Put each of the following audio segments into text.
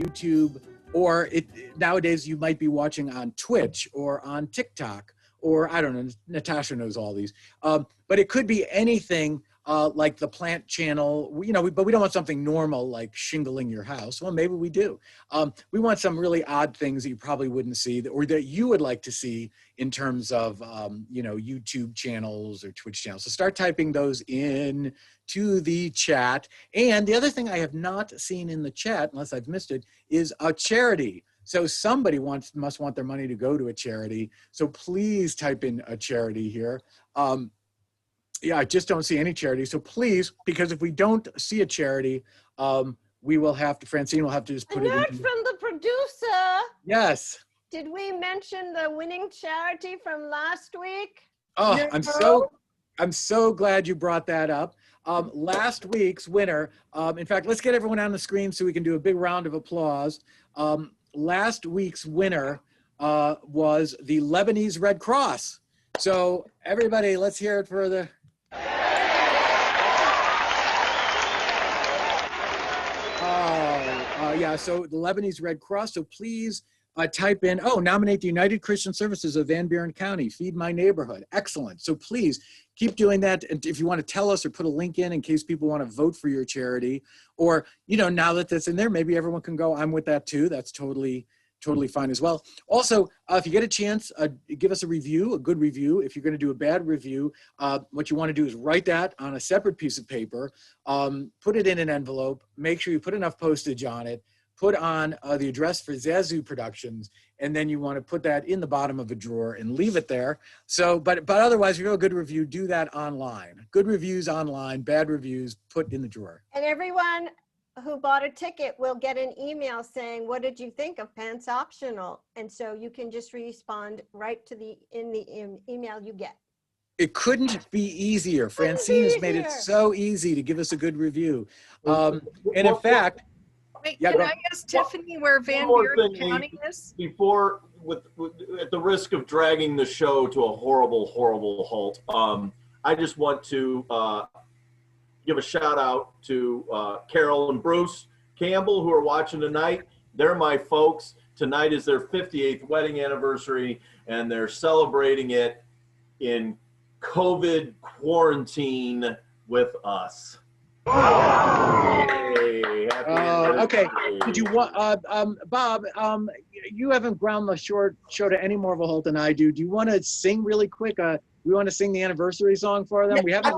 YouTube, or nowadays you might be watching on Twitch or on TikTok, or I don't know, Natasha knows all these. But it could be anything like the plant channel, but we don't want something normal like shingling your house. Well, maybe we do. We want some really odd things that you probably wouldn't see or that you would like to see in terms of, YouTube channels or Twitch channels. So start typing those in to the chat. And the other thing I have not seen in the chat, unless I've missed it, is a charity. So somebody must want their money to go to a charity. So please type in a charity here. Yeah, I just don't see any charity. So please, because if we don't see a charity, Francine will have to just put it in. From the producer. Yes. Did we mention the winning charity from last week? Oh, no. I'm so glad you brought that up. Last week's winner, in fact, let's get everyone on the screen so we can do a big round of applause. Last week's winner was the Lebanese Red Cross. So everybody, let's hear it for the... so the Lebanese Red Cross. So please type in, nominate the United Christian Services of Van Buren County, Feed My Neighborhood. Excellent. So please keep doing that. And if you want to tell us or put a link in case people want to vote for your charity, or, now that that's in there, maybe everyone can go, I'm with that too. That's totally fine as well. Also, if you get a chance, give us a review, a good review. If you're going to do a bad review, what you want to do is write that on a separate piece of paper, put it in an envelope, make sure you put enough postage on it, put on the address for Zazu Productions, and then you want to put that in the bottom of a drawer and leave it there. So, but otherwise, if you have a good review, do that online. Good reviews online, bad reviews, put in the drawer. And everyone who bought a ticket will get an email saying, what did you think of Pants Optional? And so you can just respond right to the email you get. It couldn't be easier. Francine has made it so easy to give us a good review. And in fact, wait, can I ask Tiffany where Van Buren County is? Before, at the risk of dragging the show to a horrible, horrible halt, I just want to give a shout out to Carol and Bruce Campbell, who are watching tonight. They're my folks. Tonight is their 58th wedding anniversary, and they're celebrating it in COVID quarantine with us. Yay, okay. Did you want, Bob? You haven't ground the show to any more of a halt than I do. Do you want to sing really quick? We want to sing the anniversary song for them. We haven't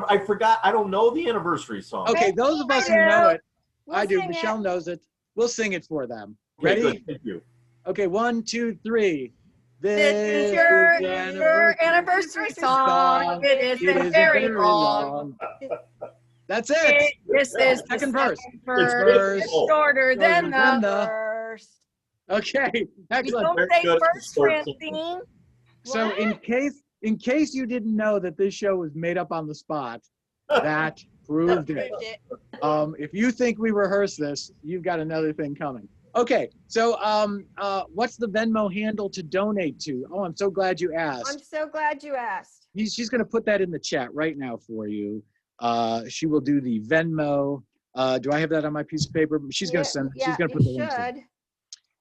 I forgot. I don't know the anniversary song. Okay, those of us who know it, I do. Michelle knows it. We'll sing it for them. Ready? Okay, good. Thank you. Okay, 1, 2, 3. This is your anniversary song. It is very long. That's it. This is second verse. It's shorter than the first. Okay, excellent. Don't say first, Francine. So in case you didn't know that this show was made up on the spot, that proved it. If you think we rehearsed this, you've got another thing coming. Okay, so what's the Venmo handle to donate to? Oh, I'm so glad you asked. I'm so glad you asked. She's going to put that in the chat right now for you. She will do the Venmo. Do I have that on my piece of paper? She's going to send. She's going to put the link.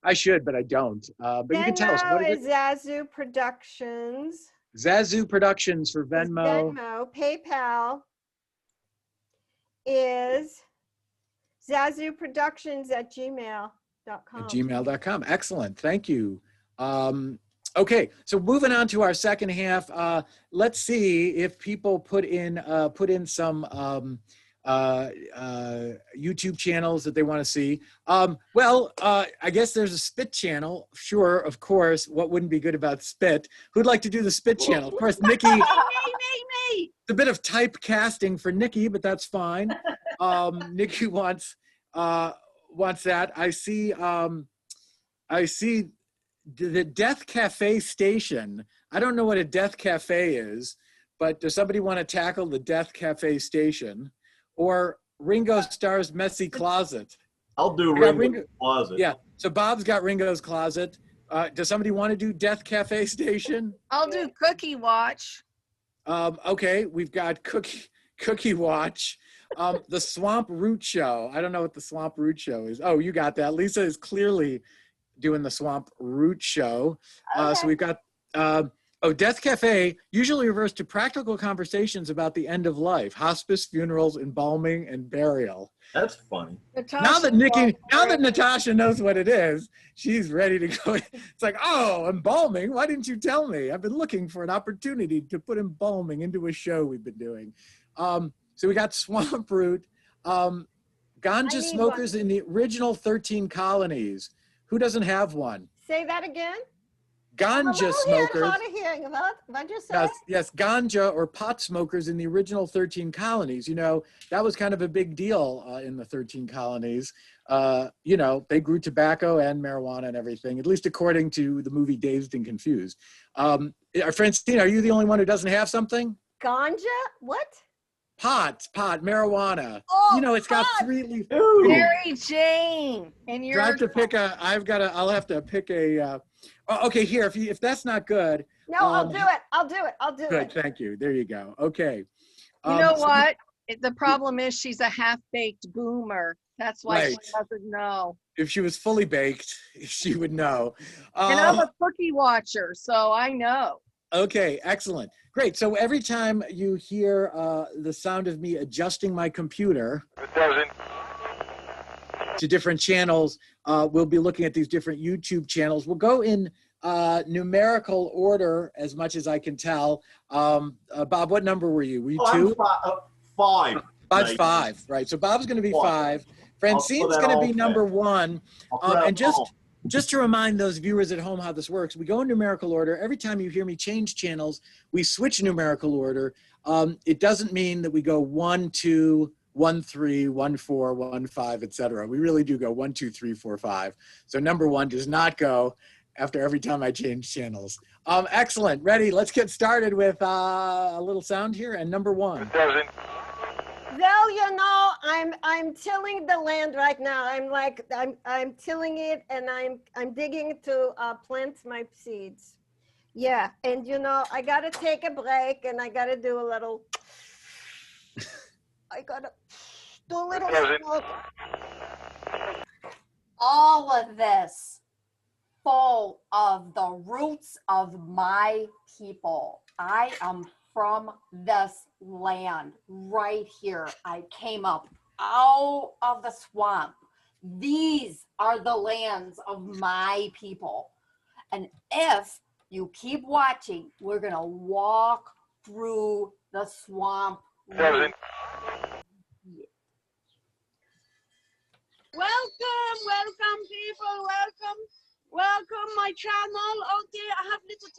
I should, but I don't. But Venmo you can tell us. What is Zazu Productions. Zazu Productions for Venmo. PayPal is zazuproductions@gmail.com. At gmail.com. Excellent. Thank you. Okay, so moving on to our second half. Let's see if people put in some YouTube channels that they want to see. I guess there's a Spit channel. Sure, of course. What wouldn't be good about Spit? Who'd like to do the Spit channel? Of course, Nikki. Me. It's a bit of typecasting for Nikki, but that's fine. Nikki wants that. I see the Death Cafe station. I don't know what a Death Cafe is, but does somebody want to tackle the Death Cafe station? Or Ringo Starr's Messy Closet? I'll do Ringo's Closet. Yeah, so Bob's got Ringo's Closet. Does somebody want to do Death Cafe station? I'll do Cookie Watch. Okay, we've got Cookie Watch. The Swamp Root Show. I don't know what the Swamp Root Show is. Oh, you got that. Lisa is clearly doing the Swamp Root Show. Okay. So we've got, Death Cafe usually refers to practical conversations about the end of life, hospice, funerals, embalming, and burial. That's funny. Now that Natasha knows what it is, she's ready to go. It's like, oh, embalming. Why didn't you tell me? I've been looking for an opportunity to put embalming into a show we've been doing. So we got Swamp Root, ganja smokers in the original 13 colonies. Who doesn't have one? Say that again. Ganja smokers. Hard of hearing about. What'd you say? Yes, ganja or pot smokers in the original 13 colonies. You know, that was kind of a big deal in the 13 colonies. You know, they grew tobacco and marijuana and everything, at least according to the movie Dazed and Confused. Francine, are you the only one who doesn't have something? Ganja? What? Pot, marijuana. Oh, you know, it's got pot. 3 leaves. Mary Jane. And Do I have to pick a, I'll have to pick a, okay, here, if that's not good. No, I'll do it. I'll do it. Good, thank you. There you go. Okay. You know what? The problem is she's a half-baked boomer. That's why she doesn't know. If she was fully baked, she would know. And I'm a cookie watcher, so I know. Okay, excellent. Great. So every time you hear the sound of me adjusting my computer to different channels, we'll be looking at these different YouTube channels. We'll go in numerical order as much as I can tell. Bob, what number were you? Were you 2? Five. Bob's 5, right. So Bob's going to be 5. Francine's going to be number 1. And just to remind those viewers at home how this works, we go in numerical order. Every time you hear me change channels, we switch numerical order. It doesn't mean that we go 1, 2, 1, 3, 1, 4, 1, 5, etc. We really do go 1, 2, 3, 4, 5. So number 1 does not go after every time I change channels. Excellent. Ready? Let's get started with a little sound here. And number 1. Well, you know, I'm tilling the land right now. I'm tilling it, and I'm digging to plant my seeds. Yeah, and you know, I gotta take a break, and I gotta do a little. I gotta do a little smoke. All of this full of the roots of my people. I am from this land right here. I came up out of the swamp. These are the lands of my people. And if you keep watching, we're gonna walk through the swamp. Welcome people, welcome my channel. Oh dear, I have little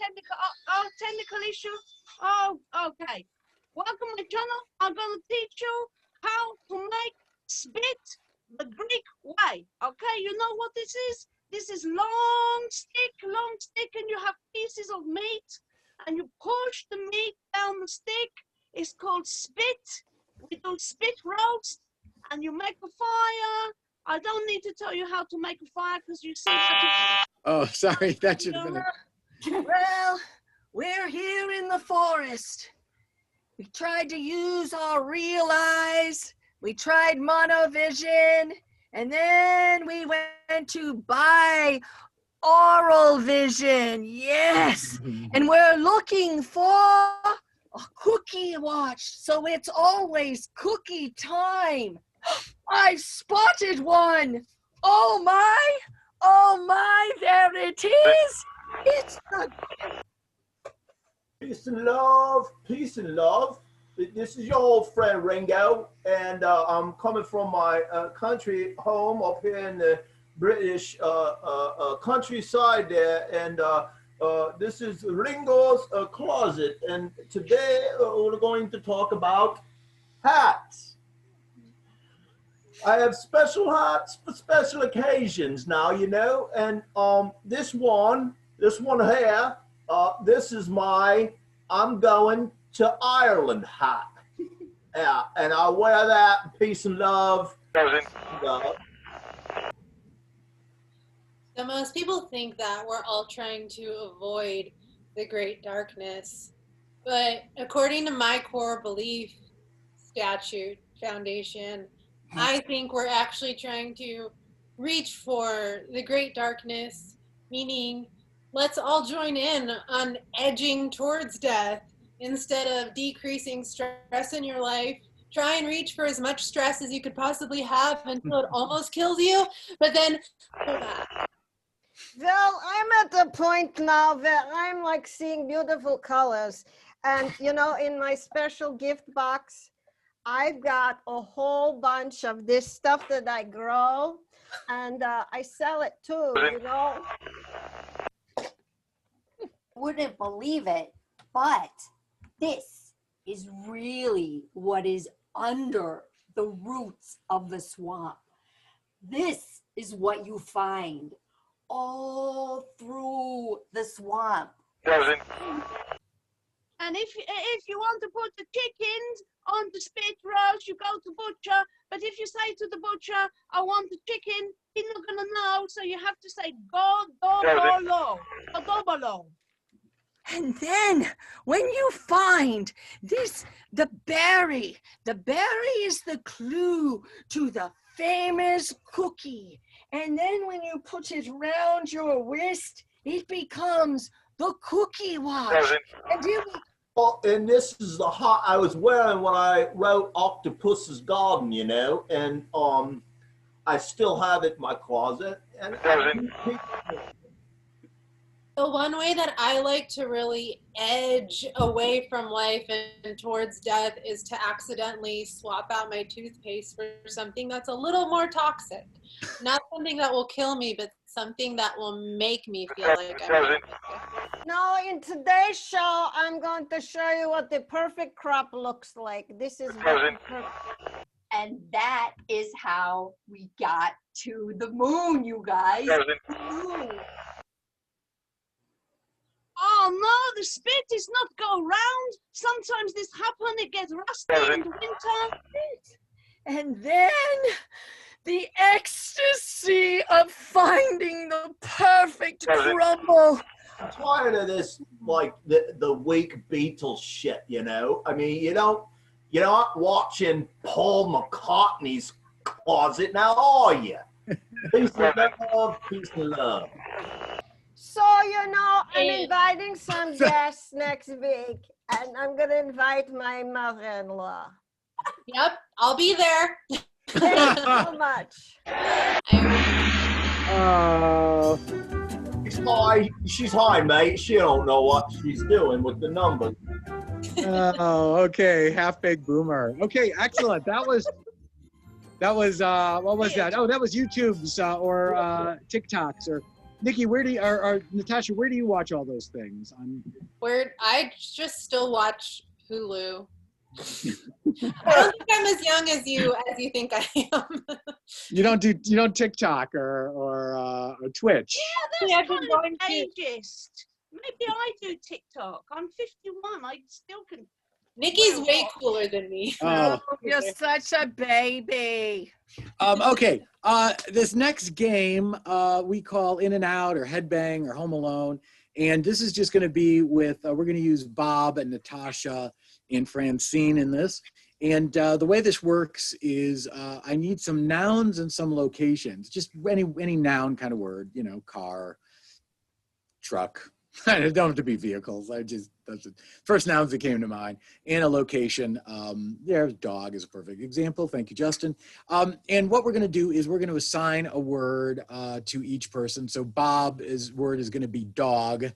technical issue. Oh, okay. Welcome my channel. I'm gonna teach you how to make spit the Greek way. Okay, you know what this is? This is long stick, and you have pieces of meat, and you push the meat down the stick. It's called spit. We do spit roast, and you make a fire. I don't need to tell you how to make a fire because you see how to. Oh, sorry. That should have been it. Well, we're here in the forest. We tried to use our real eyes. We tried monovision. And then we went to buy oral vision. Yes. And we're looking for a cookie watch. So it's always cookie time. I've spotted one. Oh my, there it is. It's the Peace and love, peace and love. This is your old friend Ringo, and I'm coming from my country home up here in the British countryside there, and this is Ringo's closet, and today we're going to talk about hats. I have special hats for special occasions now, you know, and this one here, this is my I'm going to Ireland hat. Yeah, and I wear that, peace and love. So most people think that we're all trying to avoid the great darkness, but according to my core belief statute, foundation. I think we're actually trying to reach for the great darkness, meaning let's all join in on edging towards death instead of decreasing stress in your life. Try and reach for as much stress as you could possibly have until it almost kills you, but then pull back. Well, I'm at the point now that I'm like seeing beautiful colors. And, you know, in my special gift box, I've got a whole bunch of this stuff that I grow, and I sell it too, you know. Wouldn't believe it, but this is really what is under the roots of the swamp. This is what you find all through the swamp. And if you want to put the chickens on the spit roast, you go to butcher. But if you say to the butcher, I want the chicken, he's not gonna know. So you have to say godobolo. And then when you find this, the berry is the clue to the famous cookie. And then when you put it round your wrist, it becomes the cookie watch. And it will. Well, and this is the hat I was wearing when I wrote Octopus's Garden, you know, and I still have it in my closet. And The one way that I like to really edge away from life and towards death is to accidentally swap out my toothpaste for something that's a little more toxic. Not something that will kill me, but something that will make me feel like I'm Now, in today's show, I'm going to show you what the perfect crop looks like. This is what the perfect. And that is how we got to the moon, you guys. The moon. Oh no, the spit is not go round. Sometimes this happen, it gets rusty in the winter. And then the ecstasy of finding the perfect crumble. I'm tired of this, like the weak Beatles shit, you know. I mean, you're not watching Paul McCartney's closet now, are you? Peace of love, peace of love. So, you know, I'm inviting some guests next week, and I'm going to invite my mother-in-law. Yep, I'll be there. Thank you so much. She's high, mate. She don't know what she's doing with the numbers. Oh, okay. Half-baked boomer. Okay, excellent. That was what was that? Oh, that was YouTube's or TikToks or Nikki, where do you, or Natasha, where do you watch all those things? Where I just still watch Hulu. I don't think I'm as young as you think I am. You don't TikTok or Twitch. Yeah, that's kind of ageist. Maybe I do TikTok. I'm 51. I still can. Nikki's way cooler than me. Oh, you're such a baby. Okay, this next game we call In and Out or Headbang or Home Alone. And this is just going to be with, we're going to use Bob and Natasha and Francine in this. And the way this works is I need some nouns and some locations. Just any noun kind of word, you know, car, truck. It don't have to be vehicles. That's the first nouns that came to mind. And a location. Dog is a perfect example. Thank you, Justin. And what we're going to do is we're going to assign a word to each person. So Bob's word is going to be dog.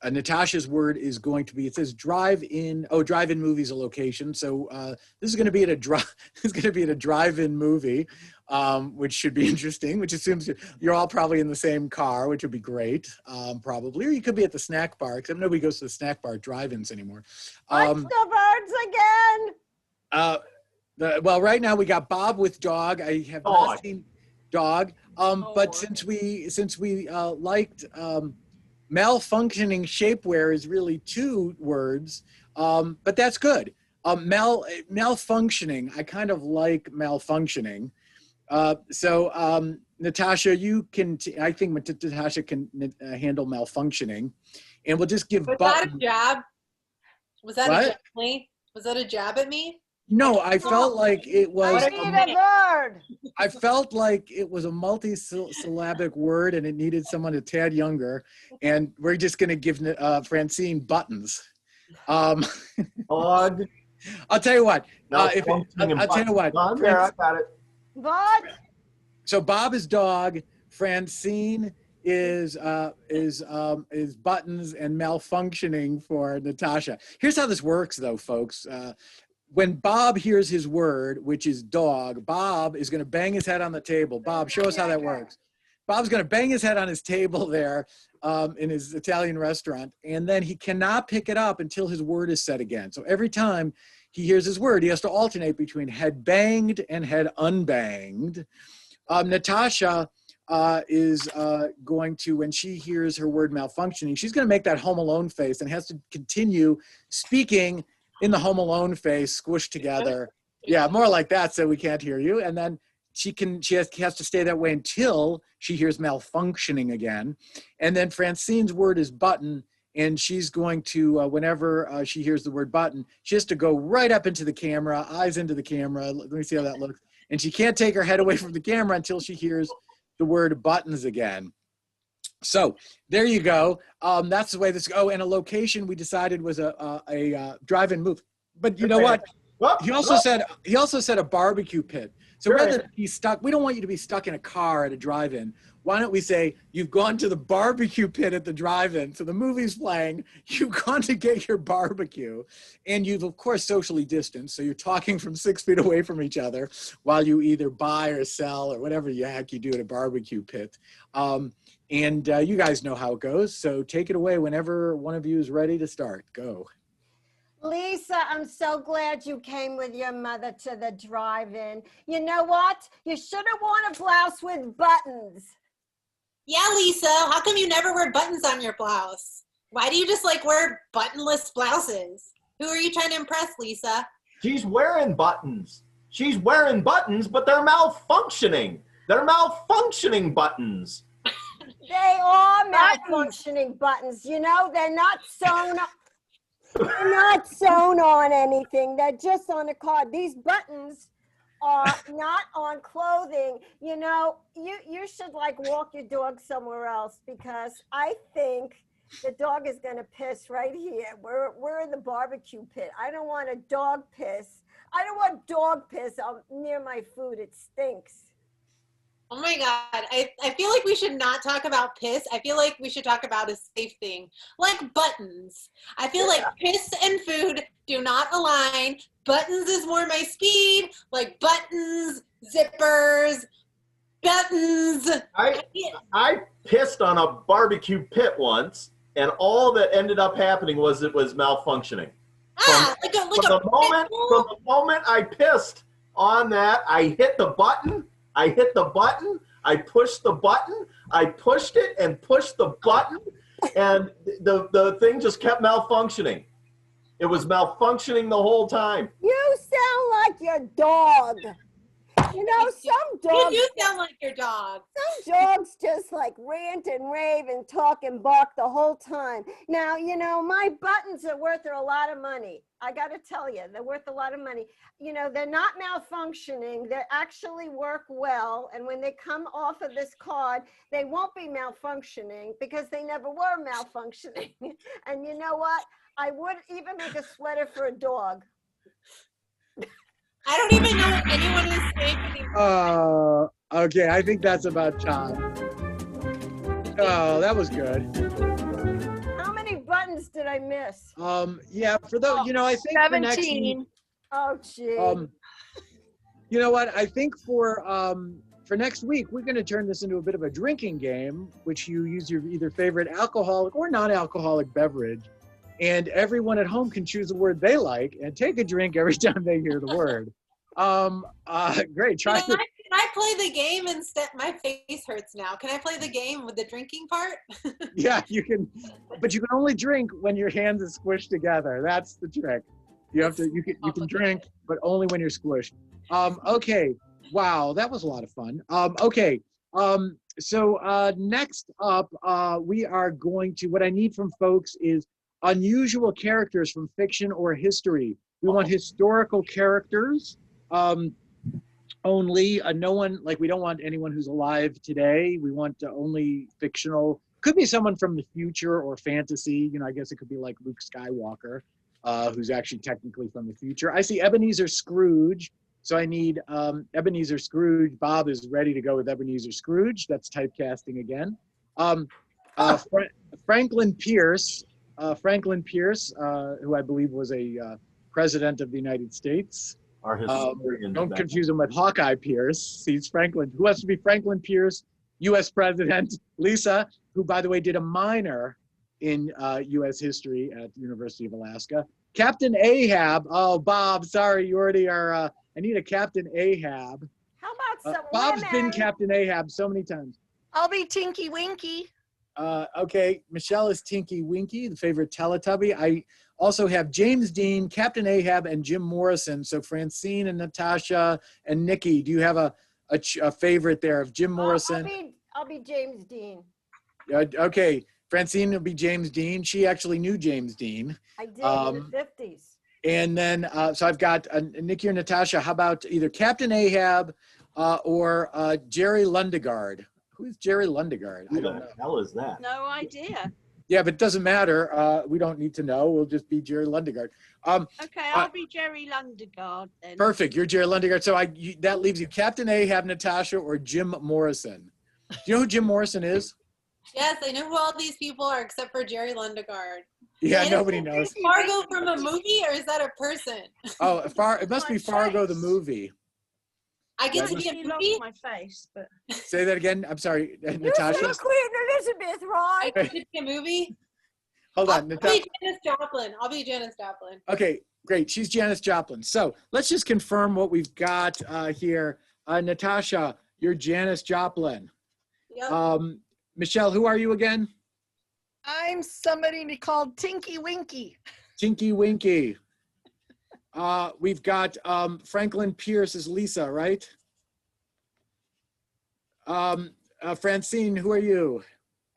Natasha's word is going to be, it says drive-in. Oh, drive-in movie is a location. So this is going to be at a drive-in movie, which should be interesting, which assumes you're all probably in the same car, which would be great, probably. Or you could be at the snack bar, except nobody goes to the snack bar drive-ins anymore. What's the words again? Well, right now we got Bob with dog. I have not seen dog. But since we liked malfunctioning shapewear is really 2 words, but that's good. Malfunctioning, I kind of like malfunctioning. So Natasha, you can, I think Natasha can handle malfunctioning. And we'll just give Was that a jab? Was that a jab at me? Was that a jab at me? No, I felt like it was. I need a word. I felt like it was a multi-syllabic word, and it needed someone a tad younger. And we're just going to give Francine buttons. Odd. I'll tell you what. I'll Malfunctioning tell you what. on there, I got it. What? So Bob is dog. Francine is buttons, and malfunctioning for Natasha. Here's how this works, though, folks. When Bob hears his word, which is dog, Bob is going to bang his head on the table. Bob, show us how that works. Bob's going to bang his head on his table there in his Italian restaurant, and then he cannot pick it up until his word is said again. So every time he hears his word, he has to alternate between head banged and head unbanged. Natasha is going to, when she hears her word malfunctioning, she's going to make that Home Alone face and has to continue speaking in the Home Alone face, squished together. Yeah, more like that, so we can't hear you. And then she has to stay that way until she hears malfunctioning again. And then Francine's word is button, and she's going to, whenever she hears the word button, she has to go right up into the camera, eyes into the camera. Let me see how that looks. And she can't take her head away from the camera until she hears the word buttons again. So there you go. That's the way this. Oh, and a location we decided was a drive-in movie. But you know what? He also said a barbecue pit. So rather than be stuck, we don't want you to be stuck in a car at a drive-in. Why don't we say you've gone to the barbecue pit at the drive-in? So the movie's playing, you've gone to get your barbecue, and you've of course socially distanced. So you're talking from 6 feet away from each other while you either buy or sell or whatever the heck you do at a barbecue pit. And you guys know how it goes. So take it away whenever one of you is ready to start. Go. Lisa, I'm so glad you came with your mother to the drive-in. You know what? You should have worn a blouse with buttons. Yeah, Lisa, how come you never wear buttons on your blouse? Why do you just like wear buttonless blouses? Who are you trying to impress, Lisa? She's wearing buttons. She's wearing buttons, but they're malfunctioning. They're malfunctioning buttons. They are malfunctioning buttons. You know, they're not sewn. They're not sewn on anything. They're just on a card. These buttons are not on clothing. You know, you should like walk your dog somewhere else, because I think the dog is going to piss right here. We're in the barbecue pit. I don't want a dog piss. I don't want dog piss near my food. It stinks. Oh my God, I feel like we should not talk about piss. I feel like we should talk about a safe thing, like buttons. I feel like piss and food do not align. Buttons is more my speed, like buttons, zippers, buttons. I pissed on a barbecue pit once, and all that ended up happening was it was malfunctioning. From the moment I pissed on that, I hit the button. I pushed the button, I pushed it and pushed the button, and the thing just kept malfunctioning. It was malfunctioning the whole time. You sound like your dog. You know, some dogs. You do sound like your dog. Some dogs just like rant and rave and talk and bark the whole time. Now, you know, my buttons are worth a lot of money. I got to tell you, they're worth a lot of money. You know, they're not malfunctioning. They actually work well. And when they come off of this card, they won't be malfunctioning because they never were malfunctioning. And you know what? I would even make a sweater for a dog. I don't even know what anyone is saying anymore. Okay, I think that's about time. Oh, that was good. How many buttons did I miss? Yeah, for those, you know, I think 17. for next week, Oh, gee. you know what? I think for next week, we're going to turn this into a bit of a drinking game, which you use your either favorite alcoholic or non-alcoholic beverage, and everyone at home can choose a word they like and take a drink every time they hear the word. Great. Try. Can I play the game instead? My face hurts now. Can I play the game with the drinking part? Yeah, you can, but you can only drink when your hands are squished together. That's the trick. You have to. You can drink, but only when you're squished. Okay. Wow, that was a lot of fun. Okay. So next up, we are going to. What I need from folks is unusual characters from fiction or history. We want historical characters only. No one, like we don't want anyone who's alive today. We want only fictional. Could be someone from the future or fantasy. You know, I guess it could be like Luke Skywalker, who's actually technically from the future. I see Ebenezer Scrooge. So I need Ebenezer Scrooge. Bob is ready to go with Ebenezer Scrooge. That's typecasting again. Franklin Pierce, who I believe was a president of the United States. Our historian. Don't confuse him with Hawkeye Pierce. He's Franklin. Who has to be Franklin Pierce, U.S. president. Lisa, who, by the way, did a minor in U.S. history at the University of Alaska. Captain Ahab. Oh, Bob, sorry, you already are. I need a Captain Ahab. How about some Bob's women? been Captain Ahab so many times. I'll be Tinky Winky. Okay, Michelle is Tinky Winky, the favorite Teletubby. I also have James Dean, Captain Ahab, and Jim Morrison. So Francine and Natasha and Nikki, do you have a favorite there of Jim Morrison? I'll be James Dean. Okay, Francine will be James Dean. She actually knew James Dean. I did in the 50s. And then, so I've got Nikki or Natasha. How about either Captain Ahab or Jerry Lundegaard? Who is Jerry Lundegaard? I don't know. Who the hell is that? No idea. Yeah, but it doesn't matter. We don't need to know. We'll just be Jerry Lundegaard. Okay, I'll be Jerry Lundegaard then. Perfect. You're Jerry Lundegaard. So that leaves you Captain Ahab, Natasha, or Jim Morrison. Do you know who Jim Morrison is? Yes, I know who all these people are except for Jerry Lundegaard. Yeah, And nobody is knows. Fargo from a movie, or is that a person? Oh, it must be Fargo the movie. I get to be a He lost movie. my face, but Say that again. I'm sorry, You're Natasha. Queen Elizabeth, I right? get to be a movie. Hold I'll on, be Natasha. Janis Joplin. I'll be Janis Joplin. Okay, great. She's Janis Joplin. So let's just confirm what we've got here. Natasha, you're Janis Joplin. Yep. Michelle, who are you again? I'm somebody called Tinky Winky. Tinky Winky. We've got Franklin Pierce as Lisa, right? Francine, who are you?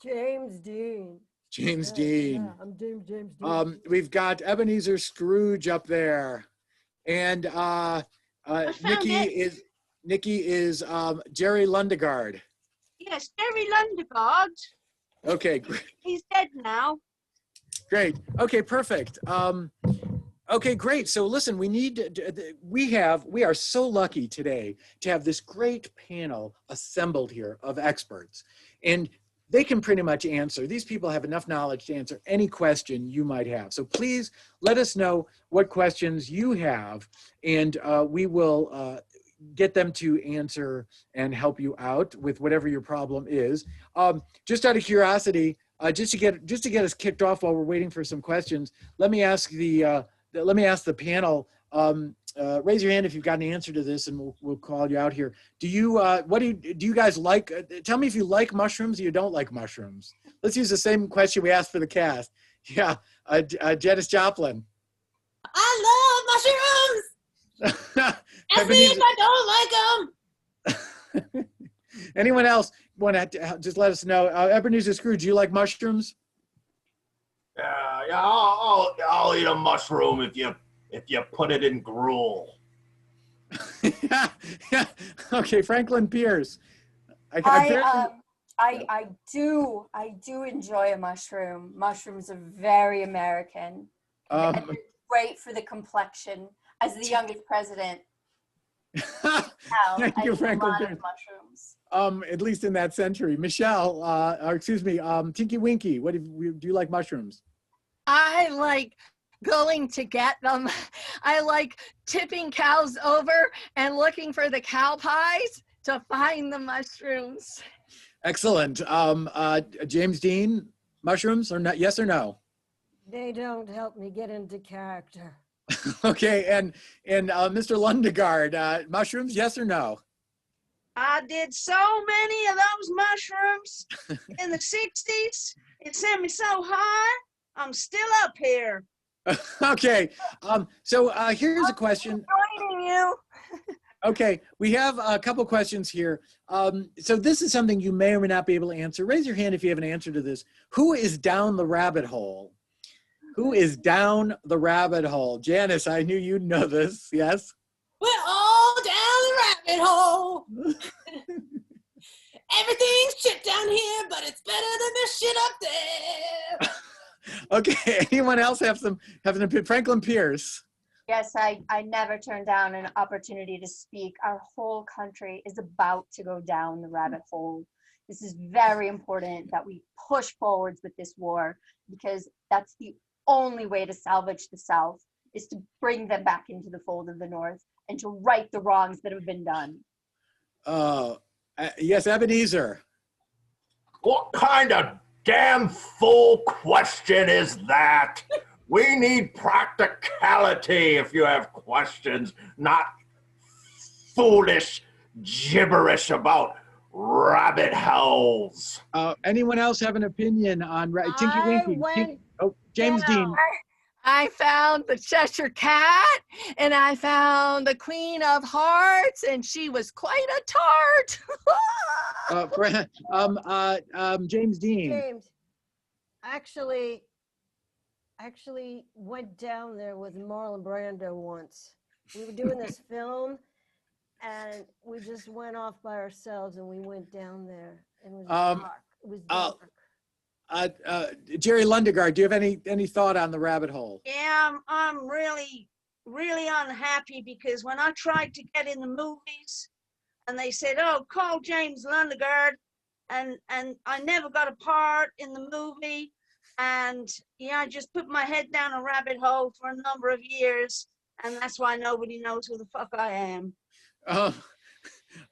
James Dean. James Yeah, Dean. yeah, I'm James Dean. We've got Ebenezer Scrooge up there, and Nikki is Jerry Lundegaard. yes, Jerry Lundegaard. Okay, great. He's dead now. Great. Okay, perfect. Okay, great. So listen, we are so lucky today to have this great panel assembled here of experts, and they can pretty much answer. These people have enough knowledge to answer any question you might have. So please let us know what questions you have, and we will get them to answer and help you out with whatever your problem is. Just out of curiosity, just to get us kicked off while we're waiting for some questions, let me ask the panel. Raise your hand if you've got an answer to this, and we'll call you out here. Do you guys like? Tell me if you like mushrooms or you don't like mushrooms. Let's use the same question we asked for the cast. Yeah, Janis Joplin. I love mushrooms. Ask me if I don't like them. Anyone else want to just let us know? Ebenezer Scrooge, do you like mushrooms? Yeah, I'll eat a mushroom if you put it in gruel. Yeah. Okay, Franklin Pierce. I do enjoy a mushroom. Mushrooms are very American. And they're great for the complexion. As the youngest president, thank you, Franklin Pierce. Mushrooms. At least in that century. Michelle, or excuse me, Tinky Winky, do you like mushrooms? I like going to get them. I like tipping cows over and looking for the cow pies to find the mushrooms. Excellent. James Dean, mushrooms or not? Yes or no? They don't help me get into character. Okay, and Mr. Lundegaard, mushrooms, yes or no? I did so many of those mushrooms in the 60s. It sent me so high, I'm still up here. Okay, so here's a question. Joining you. Okay, we have a couple questions here. So this is something you may or may not be able to answer. Raise your hand if you have an answer to this. Who is down the rabbit hole? Who is down the rabbit hole? Janice, I knew you'd know this. Yes? We're all down the rabbit hole. Everything's shit down here, but it's better than the shit up there. Okay, anyone else have an opinion? Franklin Pierce. Yes, I never turn down an opportunity to speak. Our whole country is about to go down the rabbit hole. This is very important that we push forwards with this war, because that's the only way to salvage the South, is to bring them back into the fold of the North and to right the wrongs that have been done. Yes, Ebenezer. What kind of damn fool question is that? We need practicality if you have questions, not foolish gibberish about rabbit holes. Anyone else have an opinion on Tinky Winky? James Dean. I found the Cheshire Cat, and I found the Queen of Hearts, and she was quite a tart. James Dean. James, actually went down there with Marlon Brando once. We were doing this film, and we just went off by ourselves, and we went down there. And it was dark. It was dark. Jerry Lundegaard, do you have any thought on the rabbit hole? Yeah, I'm really, really unhappy because when I tried to get in the movies and they said, oh, call James Lundegaard, and I never got a part in the movie. And yeah, I just put my head down a rabbit hole for a number of years. And that's why nobody knows who the fuck I am.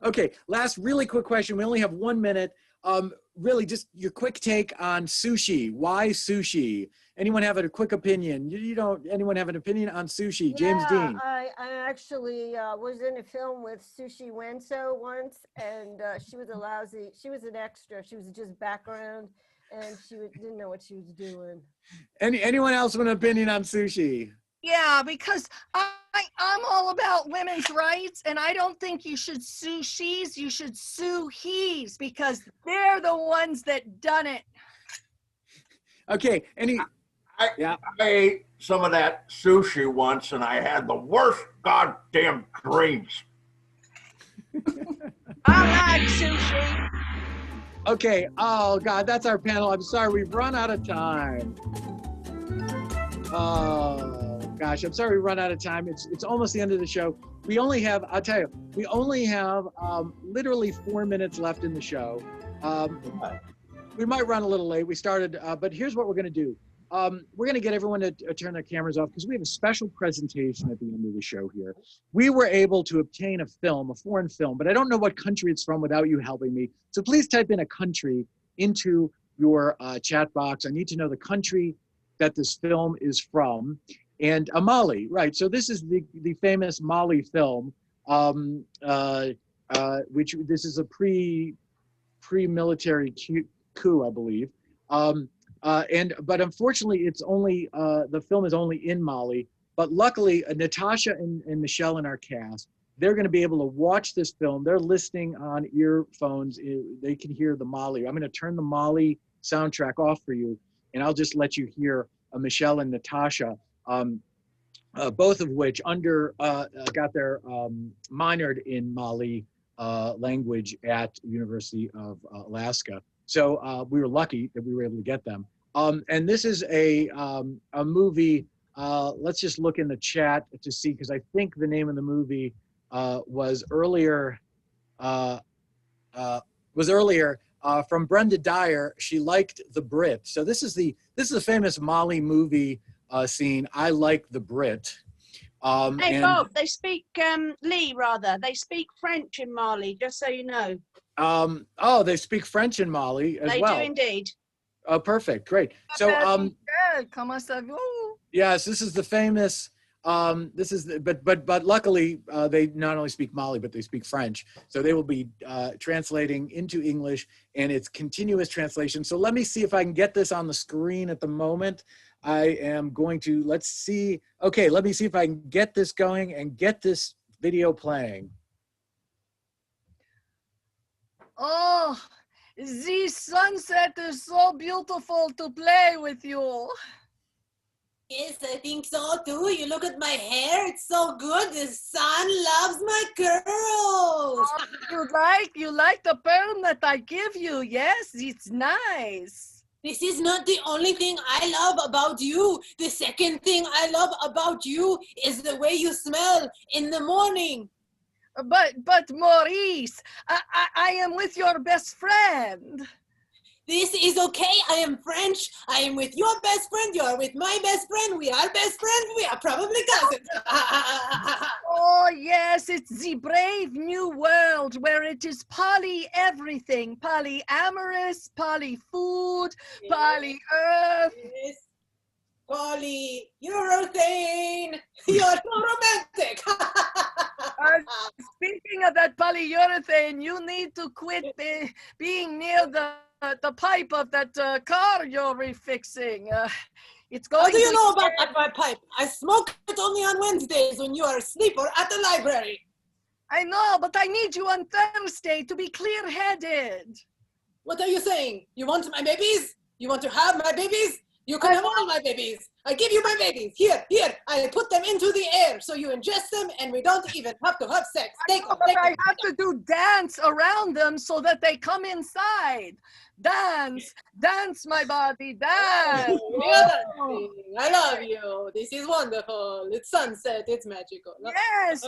Okay, last really quick question. We only have 1 minute. Really just your quick take on sushi. Why sushi? Anyone have a quick opinion? Anyone have an opinion on sushi? James Dean. I actually was in a film with Sushi Wenso once, and she was an extra. She was just background, and didn't know what she was doing. Anyone else with an opinion on sushi? Yeah, because I'm all about women's rights, and I don't think you should sue she's, you should sue he's, because they're the ones that done it. Okay, I ate some of that sushi once, and I had the worst goddamn dreams. I like sushi. Okay, oh God, that's our panel. I'm sorry, we've run out of time. Oh gosh, I'm sorry we run out of time. It's almost the end of the show. We only have, I'll tell you, we only have literally 4 minutes left in the show. We might run a little late. We started, but here's what we're gonna do. We're gonna get everyone to turn their cameras off because we have a special presentation at the end of the show here. We were able to obtain a foreign film, but I don't know what country it's from without you helping me. So please type in a country into your chat box. I need to know the country that this film is from. And Mali, right? So this is the famous Mali film, which this is a pre-military coup, I believe. But unfortunately, it's only the film is only in Mali. But luckily, Natasha and Michelle in our cast, they're going to be able to watch this film. They're listening on earphones. They can hear the Mali. I'm going to turn the Mali soundtrack off for you, and I'll just let you hear Michelle and Natasha, both of which got their minored in Mali language at University of Alaska. So we were lucky that we were able to get them. And this is a movie. Let's just look in the chat to see, because I think the name of the movie was earlier. From Brenda Dyer. She liked the Brit. So this is the famous Mali movie scene. I like the Brit. Hey Bob, they speak Leigh rather. They speak French in Mali, just so you know. Oh, they speak French in Mali as well. They do indeed. Oh, perfect, great. So Comment ça-vous? yes, this is the famous. But luckily they not only speak Mali, but they speak French. So they will be translating into English, and it's continuous translation. So let me see if I can get this on the screen at the moment. I am going to, let's see. Okay, let me see if I can get this going and get this video playing. Oh, the sunset is so beautiful to play with you. Yes, I think so too. You look at my hair, it's so good. The sun loves my curls. You like the perm that I give you? Yes, it's nice. This is not the only thing I love about you. The second thing I love about you is the way you smell in the morning. But Maurice, I am with your best friend. This is okay. I am French. I am with your best friend. You are with my best friend. We are best friends. We are probably cousins. Oh, yes, it's the brave new world where it is poly everything. Polyamorous, poly food, poly earth. Yes. Polyurethane. You're so romantic. Speaking of that polyurethane, you need to quit being near the pipe of that car you're refixing. It's going How do you to know about that, my pipe? I smoke it only on Wednesdays when you are asleep or at the library. I know, but I need you on Thursday to be clear-headed. What are you saying? You want my babies? You want to have my babies? You can have all my babies. I give you my babies. Here. I put them into the air so you ingest them and we don't even have to have sex. Take them. I have to do dance around them so that they come inside. Dance, my body, dance. Oh, I love you. This is wonderful. It's sunset. It's magical. Yes.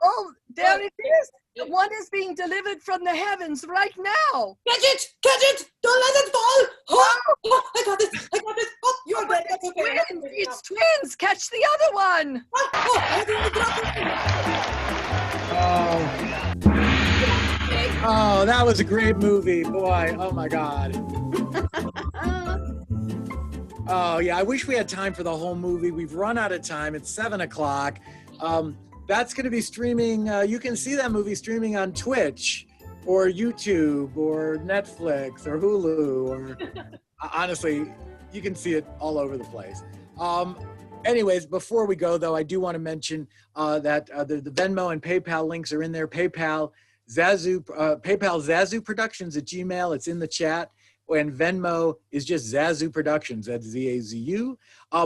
Oh, there it is. One is being delivered from the heavens right now. Catch it! Don't let it fall! Oh, I got it! Oh, you're dead. That's okay. It's twins. Catch the other one. I didn't drop it. Oh, that was a great movie, boy. Oh my God. Oh yeah, I wish we had time for the whole movie. We've run out of time. It's 7 o'clock. That's going to be streaming. You can see that movie streaming on Twitch or YouTube or Netflix or Hulu or honestly, you can see it all over the place. Anyways, before we go though, I do want to mention that the Venmo and PayPal links are in there. PayPal Zazu Productions at Gmail. It's in the chat. And Venmo is just Zazu Productions. That's Z-A-Z-U.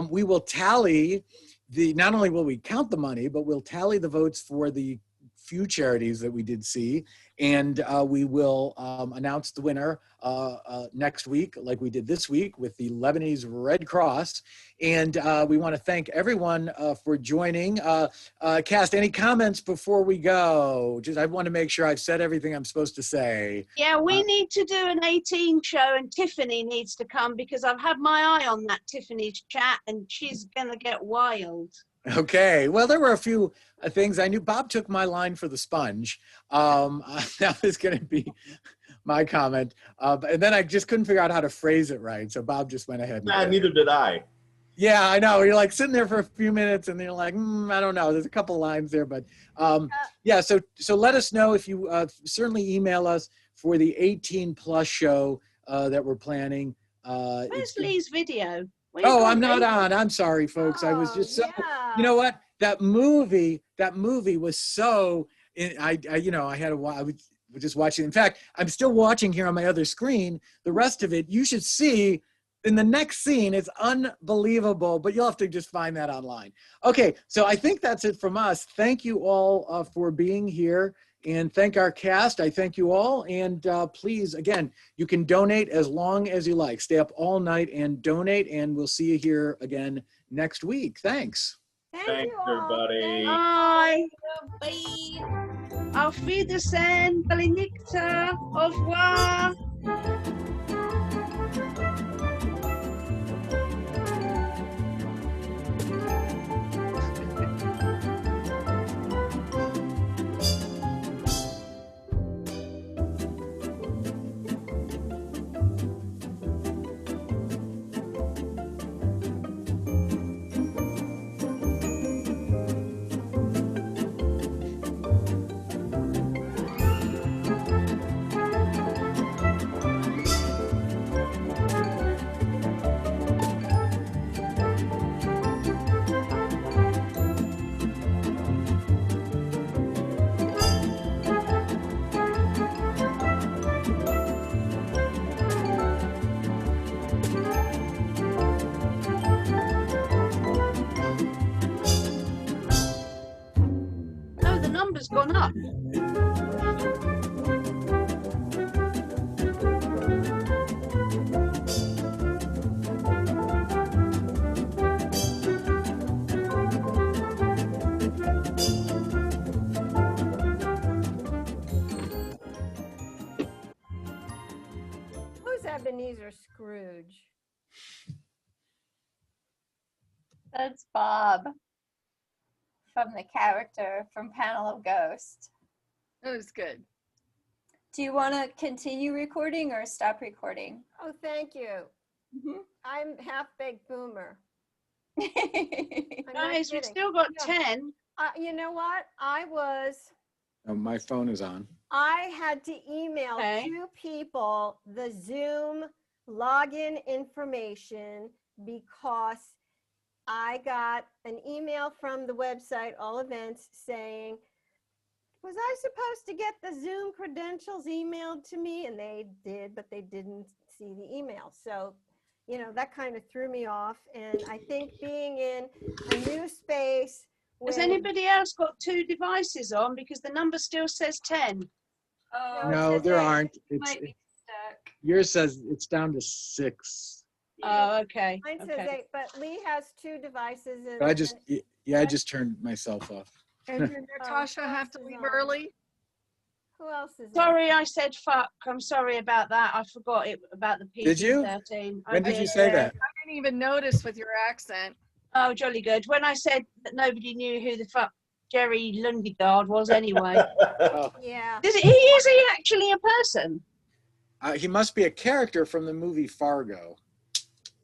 We will tally not only will we count the money, but we'll tally the votes for the few charities that we did see. And we will announce the winner next week, like we did this week with the Lebanese Red Cross. And we want to thank everyone for joining. Cast, any comments before we go? I want to make sure I've said everything I'm supposed to say. Yeah, we need to do an 18 show and Tiffany needs to come because I've had my eye on that Tiffany's chat and she's going to get wild. Okay, well, there were a few things I knew. Bob took my line for the sponge. That was going to be my comment. And then I just couldn't figure out how to phrase it right. So Bob just went ahead. Neither did I. Yeah, I know. You're like sitting there for a few minutes and you're like, I don't know. There's a couple lines there, but yeah. So let us know if you certainly email us for the 18 plus show that we're planning. Where's Leigh's video? Oh, I'm not on. I'm sorry, folks. I was just so, you know what? That movie was so, I had I was just watching. In fact, I'm still watching here on my other screen. The rest of it, you should see in the next scene. It's unbelievable, but you'll have to just find that online. Okay, so I think that's it from us. Thank you all for being here. And thank our cast. I thank you all. And please, again, you can donate as long as you like. Stay up all night and donate. And we'll see you here again next week. Thanks. Thanks, everybody. Bye. Bye. Auf Wiedersehen. Benedicta. Au revoir. gone up. Who's Ebenezer Scrooge? That's Bob from the character from Panel of Ghost. That was good. Do you want to continue recording or stop recording? Oh, thank you. Mhm. I'm half-baked boomer. I'm not Guys, we've kidding. still got No. 10. You know what? Oh, my phone is on. I had to email Okay. 2 people the Zoom login information because I got an email from the website, All Events, saying, was I supposed to get the Zoom credentials emailed to me? And they did, but they didn't see the email. So, that kind of threw me off. And I think being in a new space. Has with- anybody else got 2 devices on? Because the number still says 10. Oh, No, it No, says there 8. aren't. might be stuck. Yours says it's down to 6. Oh, okay. Mine says Okay. 8, but Leigh has 2 devices. And, But I just, and yeah, I just turned myself off. And did Natasha have to leave early? who else is in? Sorry, I said fuck. I'm sorry about that. I forgot it about the PG-13. Did you? When did you say yeah. that? I didn't even notice with your accent. Oh, jolly good. When I said that nobody knew who the fuck Jerry Lundegaard was anyway. Oh, Yeah. Is he actually a person? he must be a character from the movie Fargo,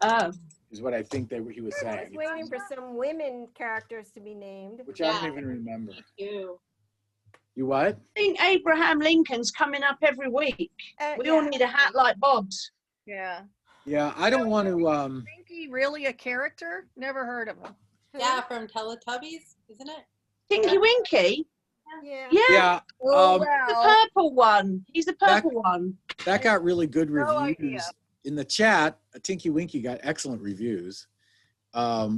Oh. is what I think he was I was saying. waiting for some women characters to be named. Which I Yeah. don't even remember. You. You what? I think Abraham Lincoln's coming up every week. We all Yeah. need a hat like Bob's. Yeah. Yeah, I don't want to. Pinky really a character? Never heard of him. Who? Yeah, from Teletubbies, isn't it? Tinky Winky? Yeah. Yeah, Yeah, Oh, Um, the purple one. He's the That- purple one. that got really good No reviews. idea. In the chat, Tinky Winky got excellent reviews. By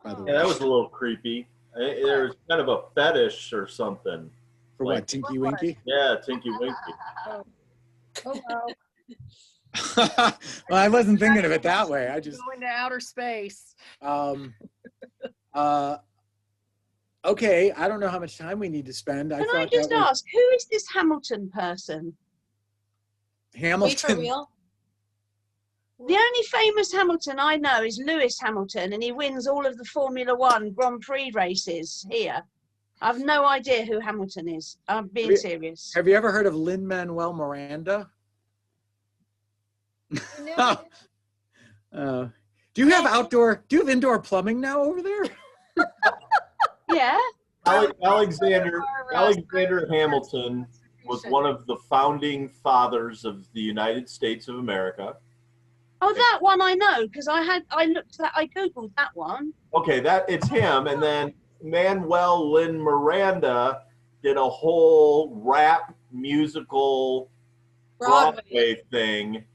the Yeah, that way, was a little creepy. There's kind of a fetish or something. for like- what, Tinky Winky? Yeah, Tinky Winky. Oh, well. Well, I wasn't thinking of it that way. I just, Go into outer space. okay, I don't know how much time we need to spend. Can I thought just that was ask, who is this Hamilton person? Wait, for Hamilton. real? The only famous Hamilton I know is Lewis Hamilton, and he wins all of the Formula One Grand Prix races here. I've no idea who Hamilton is. I'm being Have serious. Have you ever heard of Lin-Manuel Miranda? You know, Do you have indoor plumbing now over there? Yeah. Alexander Hamilton was one of the founding fathers of the United States of America. Oh, that one I know because I googled that one. Okay, it's him, and then Manuel Lin Miranda did a whole rap musical Broadway thing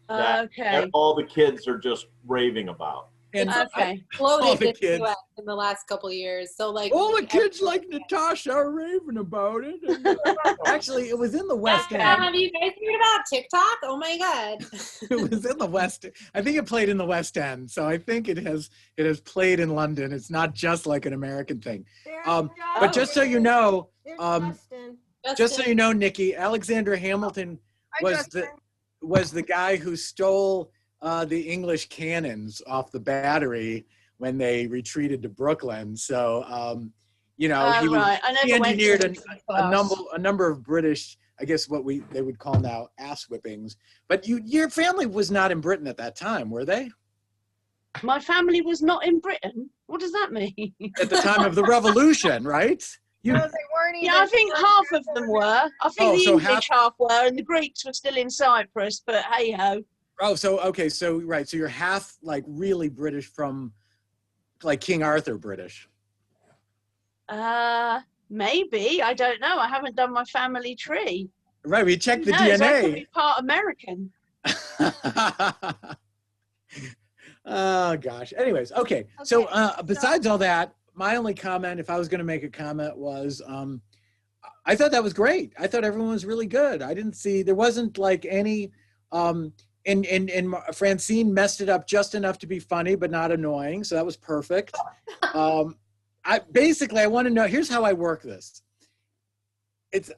that Okay. all the kids are just raving about. And Okay. All Exploded the in kids. the US in the last couple of years. So like all the kids like Natasha are raving about it. And, actually, it was in the West Yeah, End. have you guys heard about TikTok? Oh my god. It was in the West. I think it played in the West End, so I think it has played in London. It's not just like an American thing. there's But just so you know, Justin. just so you know, Nikki, Alexander Hamilton Hi, was the guy who stole the English cannons off the battery when they retreated to Brooklyn. So, he was, Right. I he never went to engineered the a class. number of British, I guess they would call now ass whippings. But your family was not in Britain at that time, were they? My family was not in Britain. What does that mean? At the time of the Revolution, right? No, they weren't even. Yeah, I think half of them were. I think Oh, the so English half were, and the Greeks were still in Cyprus. But hey ho. Oh, so okay, so right, so you're half like really British from like King Arthur British. Maybe I don't know. I haven't done my family tree. Right, we checked the Who knows? I could DNA. be part American. Oh gosh. Anyways, okay. So besides all that, my only comment, if I was going to make a comment, was I thought that was great. I thought everyone was really good. I didn't see, there wasn't like any, and Francine messed it up just enough to be funny, but not annoying. So that was perfect. I want to know, here's how I work this. It's,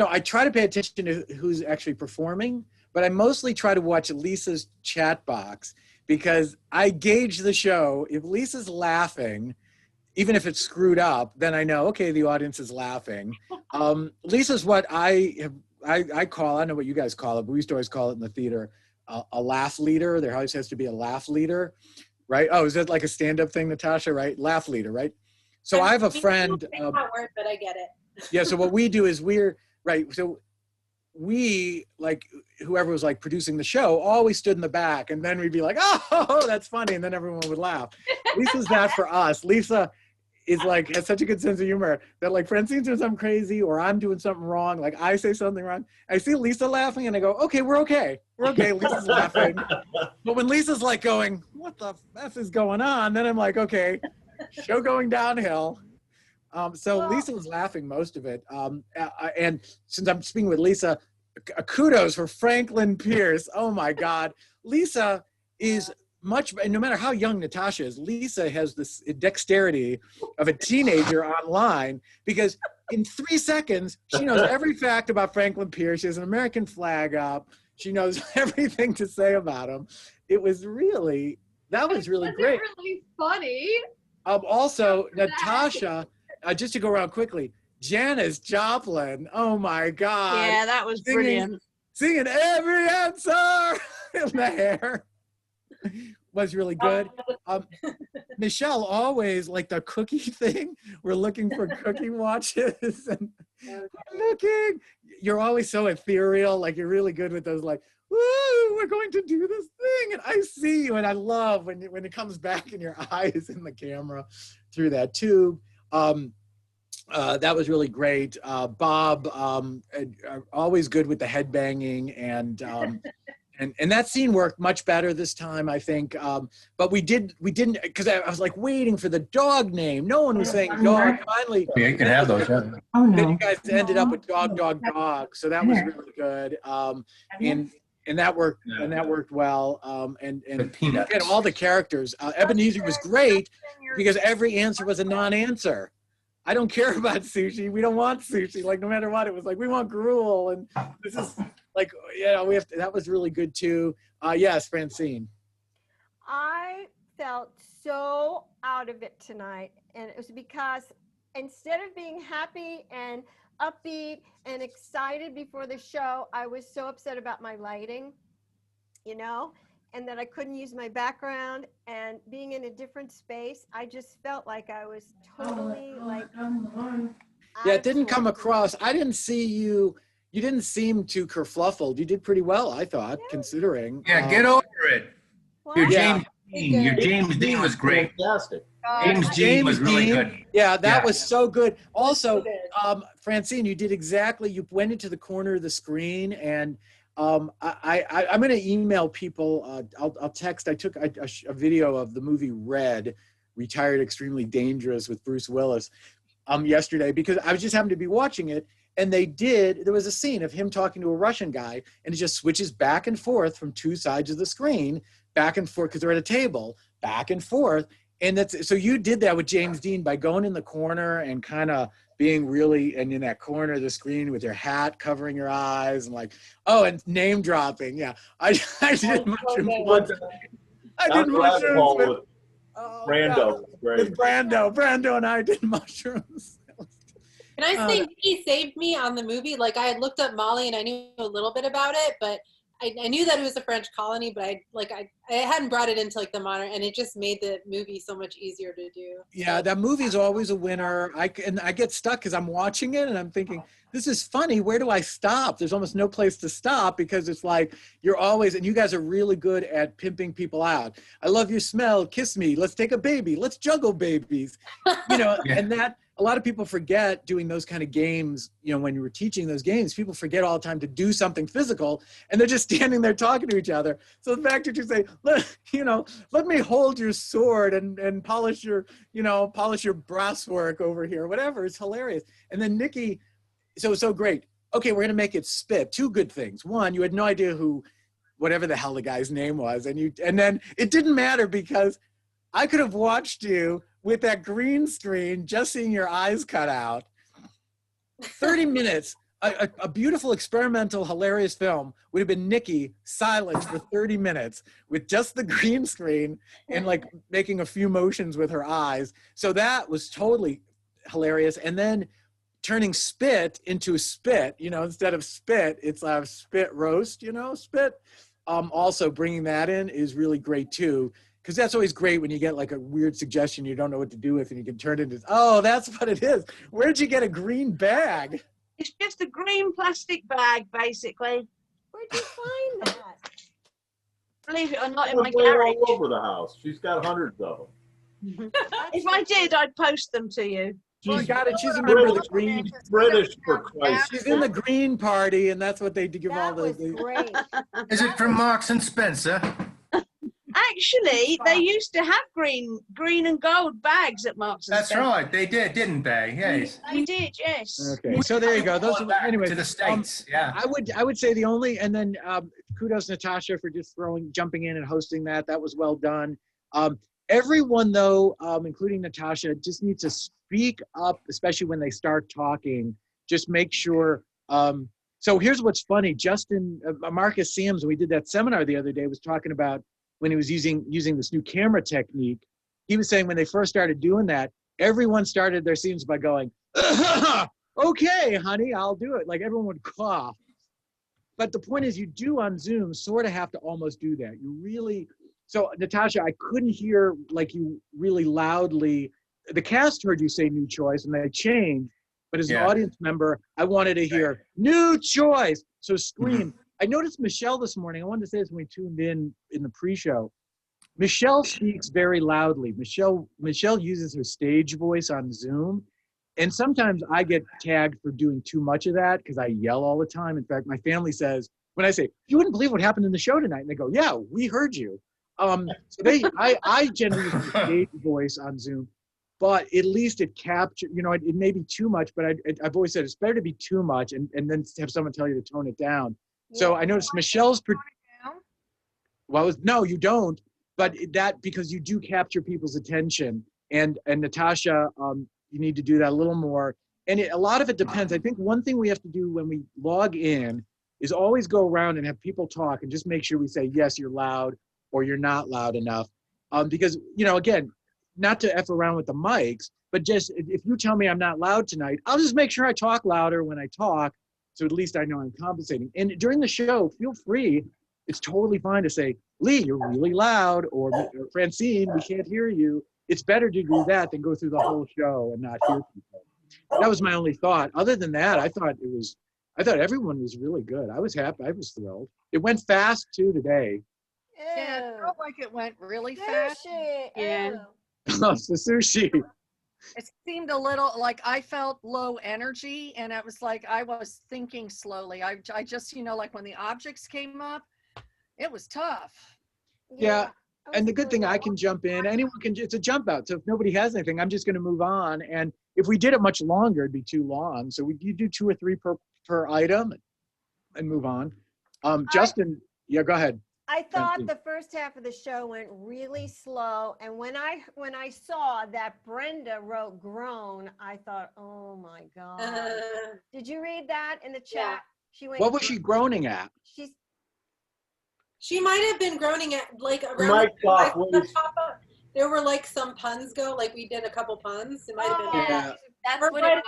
I try to pay attention to who's actually performing, but I mostly try to watch Lisa's chat box because I gauge the show. If Lisa's laughing, even if it's screwed up, then I know, okay, the audience is laughing. Lisa's what I call, I don't know what you guys call it, but we used to always call it in the theater, a laugh leader. There always has to be a laugh leader, right? Oh, is that like a stand-up thing, Natasha, right? Laugh leader, right? So I have a friend. Not word, but I get it. Yeah, so what we do is so we, like, whoever was like producing the show always stood in the back, and then we'd be like, oh, that's funny, and then everyone would laugh. Lisa's that for us. Lisa is like, has such a good sense of humor that like Francine's doing something crazy or I'm doing something wrong, like I say something wrong, I see Lisa laughing and I go, okay, we're okay. Lisa's laughing. But when Lisa's like going, what the F is going on? Then I'm like, okay, show going downhill. So Lisa was laughing most of it. And since I'm speaking with Lisa, kudos for Franklin Pierce. Oh my God. Lisa is no matter how young Natasha is, Lisa has this dexterity of a teenager online, because in 3 seconds, she knows every fact about Franklin Pierce. She has an American flag up. She knows everything to say about him. That was really great. Really funny. Also, Natasha, just to go around quickly, Janis Joplin. Oh my God. Yeah, that was brilliant. Singing every answer in the hair was really good. Michelle always, like the cookie thing, we're looking for cookie watches and looking. You're always so ethereal, like you're really good with those, like, woo, we're going to do this thing. And I see you, and I love when it comes back in your eyes in the camera through that tube. That was really great. Bob, always good with the head banging, and that scene worked much better this time, I think. But we didn't, because I was like waiting for the dog name. No one was saying dog. Finally, yeah, you can have those. Yeah. Oh, no. then you guys ended up with dog. So that was really good. And that worked. And that worked well. And again, all the characters. Ebenezer was great because every answer was a non-answer. I don't care about sushi. We don't want sushi. Like, no matter what, it was like, we want gruel. And this is like, we have to, that was really good too. Yes, Francine. I felt so out of it tonight. And it was because instead of being happy and upbeat and excited before the show, I was so upset about my lighting, and that I couldn't use my background, and being in a different space, I just felt like I was totally like. Yeah, it didn't come across. I didn't see you. You didn't seem too kerfluffled. You did pretty well, I thought, considering. Yeah, get over it. Your James Dean. Your Good. James Dean was great. Fantastic. James Dean was really good. Yeah, that was so good. Also, Francine, you did exactly. You went into the corner of the screen, and I'm going to email people. I'll text. I took a video of the movie Red, Retired Extremely Dangerous with Bruce Willis, yesterday, because I just happened to be watching it, and there was a scene of him talking to a Russian guy, and it just switches back and forth from two sides of the screen, back and forth, because they're at a table, back and forth. And so you did that with James Dean by going in the corner and kind of being really, and in that corner of the screen with your hat covering your eyes, and like, and name dropping. Yeah, I did mushrooms. I did mushrooms with Brando. With Brando and I did mushrooms. Can I say he saved me on the movie? Like, I had looked up Mali and I knew a little bit about it, but I knew that it was a French colony, but I hadn't brought it into like the modern, and it just made the movie so much easier to do. Yeah, that movie's always a winner. I get stuck because I'm watching it and I'm thinking, this is funny. Where do I stop? There's almost no place to stop, because it's like you're always, and you guys are really good at pimping people out. I love your smell. Kiss me. Let's take a baby. Let's juggle babies. Yeah. And that. A lot of people forget doing those kind of games, when you were teaching those games, people forget all the time to do something physical, and they're just standing there talking to each other. So the fact that you say, let me hold your sword and polish your brass work over here, whatever, is hilarious. And then Nikki, so it was so great. Okay, we're gonna make it spit. Two good things. One, you had no idea who, whatever the hell the guy's name was, and then it didn't matter because I could have watched you with that green screen, just seeing your eyes cut out. 30 minutes, a beautiful experimental, hilarious film would have been Nikki silent for 30 minutes with just the green screen and like making a few motions with her eyes. So that was totally hilarious. And then turning spit into spit, instead of spit, it's a spit roast, spit. Also bringing that in is really great too. Because that's always great when you get like a weird suggestion you don't know what to do with and you can turn it into, oh, that's what it is. Where'd you get a green bag? It's just a green plastic bag, basically. Where'd you find that? Believe it or not, in They're my laying garage. all over the house. She's got hundreds of them. If I did, I'd post them to you. She She's got it. She's a member of the green. British, for Christ's She's in the green party, and that's what they give all That the. was great. Is it from Marks and Spencer? Actually, they used to have green and gold bags at Marks and That's Spencer. right. They did, didn't they? Yes. They did, yes. Okay, so there you go. Those are anyway. To the States. Yeah. I would say the only, and then kudos Natasha for just jumping in and hosting that. That was well done. Everyone though, including Natasha, just needs to speak up, especially when they start talking. Just make sure. So here's what's funny. Justin, Marcus Sims, we did that seminar the other day, was talking about when he was using this new camera technique. He was saying when they first started doing that, everyone started their scenes by going, okay, honey, I'll do it. Like everyone would cough. But the point is you do on Zoom sort of have to almost do that. You really, so Natasha, I couldn't hear like you really loudly. The cast heard you say new choice and they changed. But as an audience member, I wanted to hear new choice. So scream. I noticed Michelle this morning. I wanted to say this when we tuned in the pre-show. Michelle speaks very loudly. Michelle uses her stage voice on Zoom. And sometimes I get tagged for doing too much of that because I yell all the time. In fact, my family says, when I say, you wouldn't believe what happened in the show tonight. And they go, yeah, we heard you. So I generally use the stage voice on Zoom. But at least it captures, it may be too much, but I've always said it's better to be too much and then have someone tell you to tone it down. Yeah. So I noticed Michelle's, no, you don't, but that, because you do capture people's attention and Natasha, you need to do that a little more. And a lot of it depends. I think one thing we have to do when we log in is always go around and have people talk and just make sure we say, yes, you're loud or you're not loud enough. Because, again, not to F around with the mics, but just if you tell me I'm not loud tonight, I'll just make sure I talk louder when I talk. So at least I know I'm compensating. And during the show, feel free. It's totally fine to say, Leigh, you're really loud, or Francine, we can't hear you. It's better to do that than go through the whole show and not hear people. That was my only thought. Other than that, I thought everyone was really good. I was happy. I was thrilled. It went fast too today. Yeah, it felt like it went really fast. Yeah. Oh, so sushi. It seemed a little like I felt low energy, and it was like I was thinking slowly. I just, like when the objects came up, it was tough. Yeah. And the good thing, I can jump in. Anyone can. It's a jump out. So if nobody has anything, I'm just going to move on. And if we did it much longer, it'd be too long. So you do 2 or 3 per item, and move on. Justin, yeah, go ahead. I thought the first half of the show went really slow, and when I saw that Brenda wrote groan, I thought, oh my God. Did you read that in the chat? Yeah. She went. What was she groaning at? She might have been groaning at like around. There were like some puns like we did a couple puns. It might have been. Yeah. That's what it was.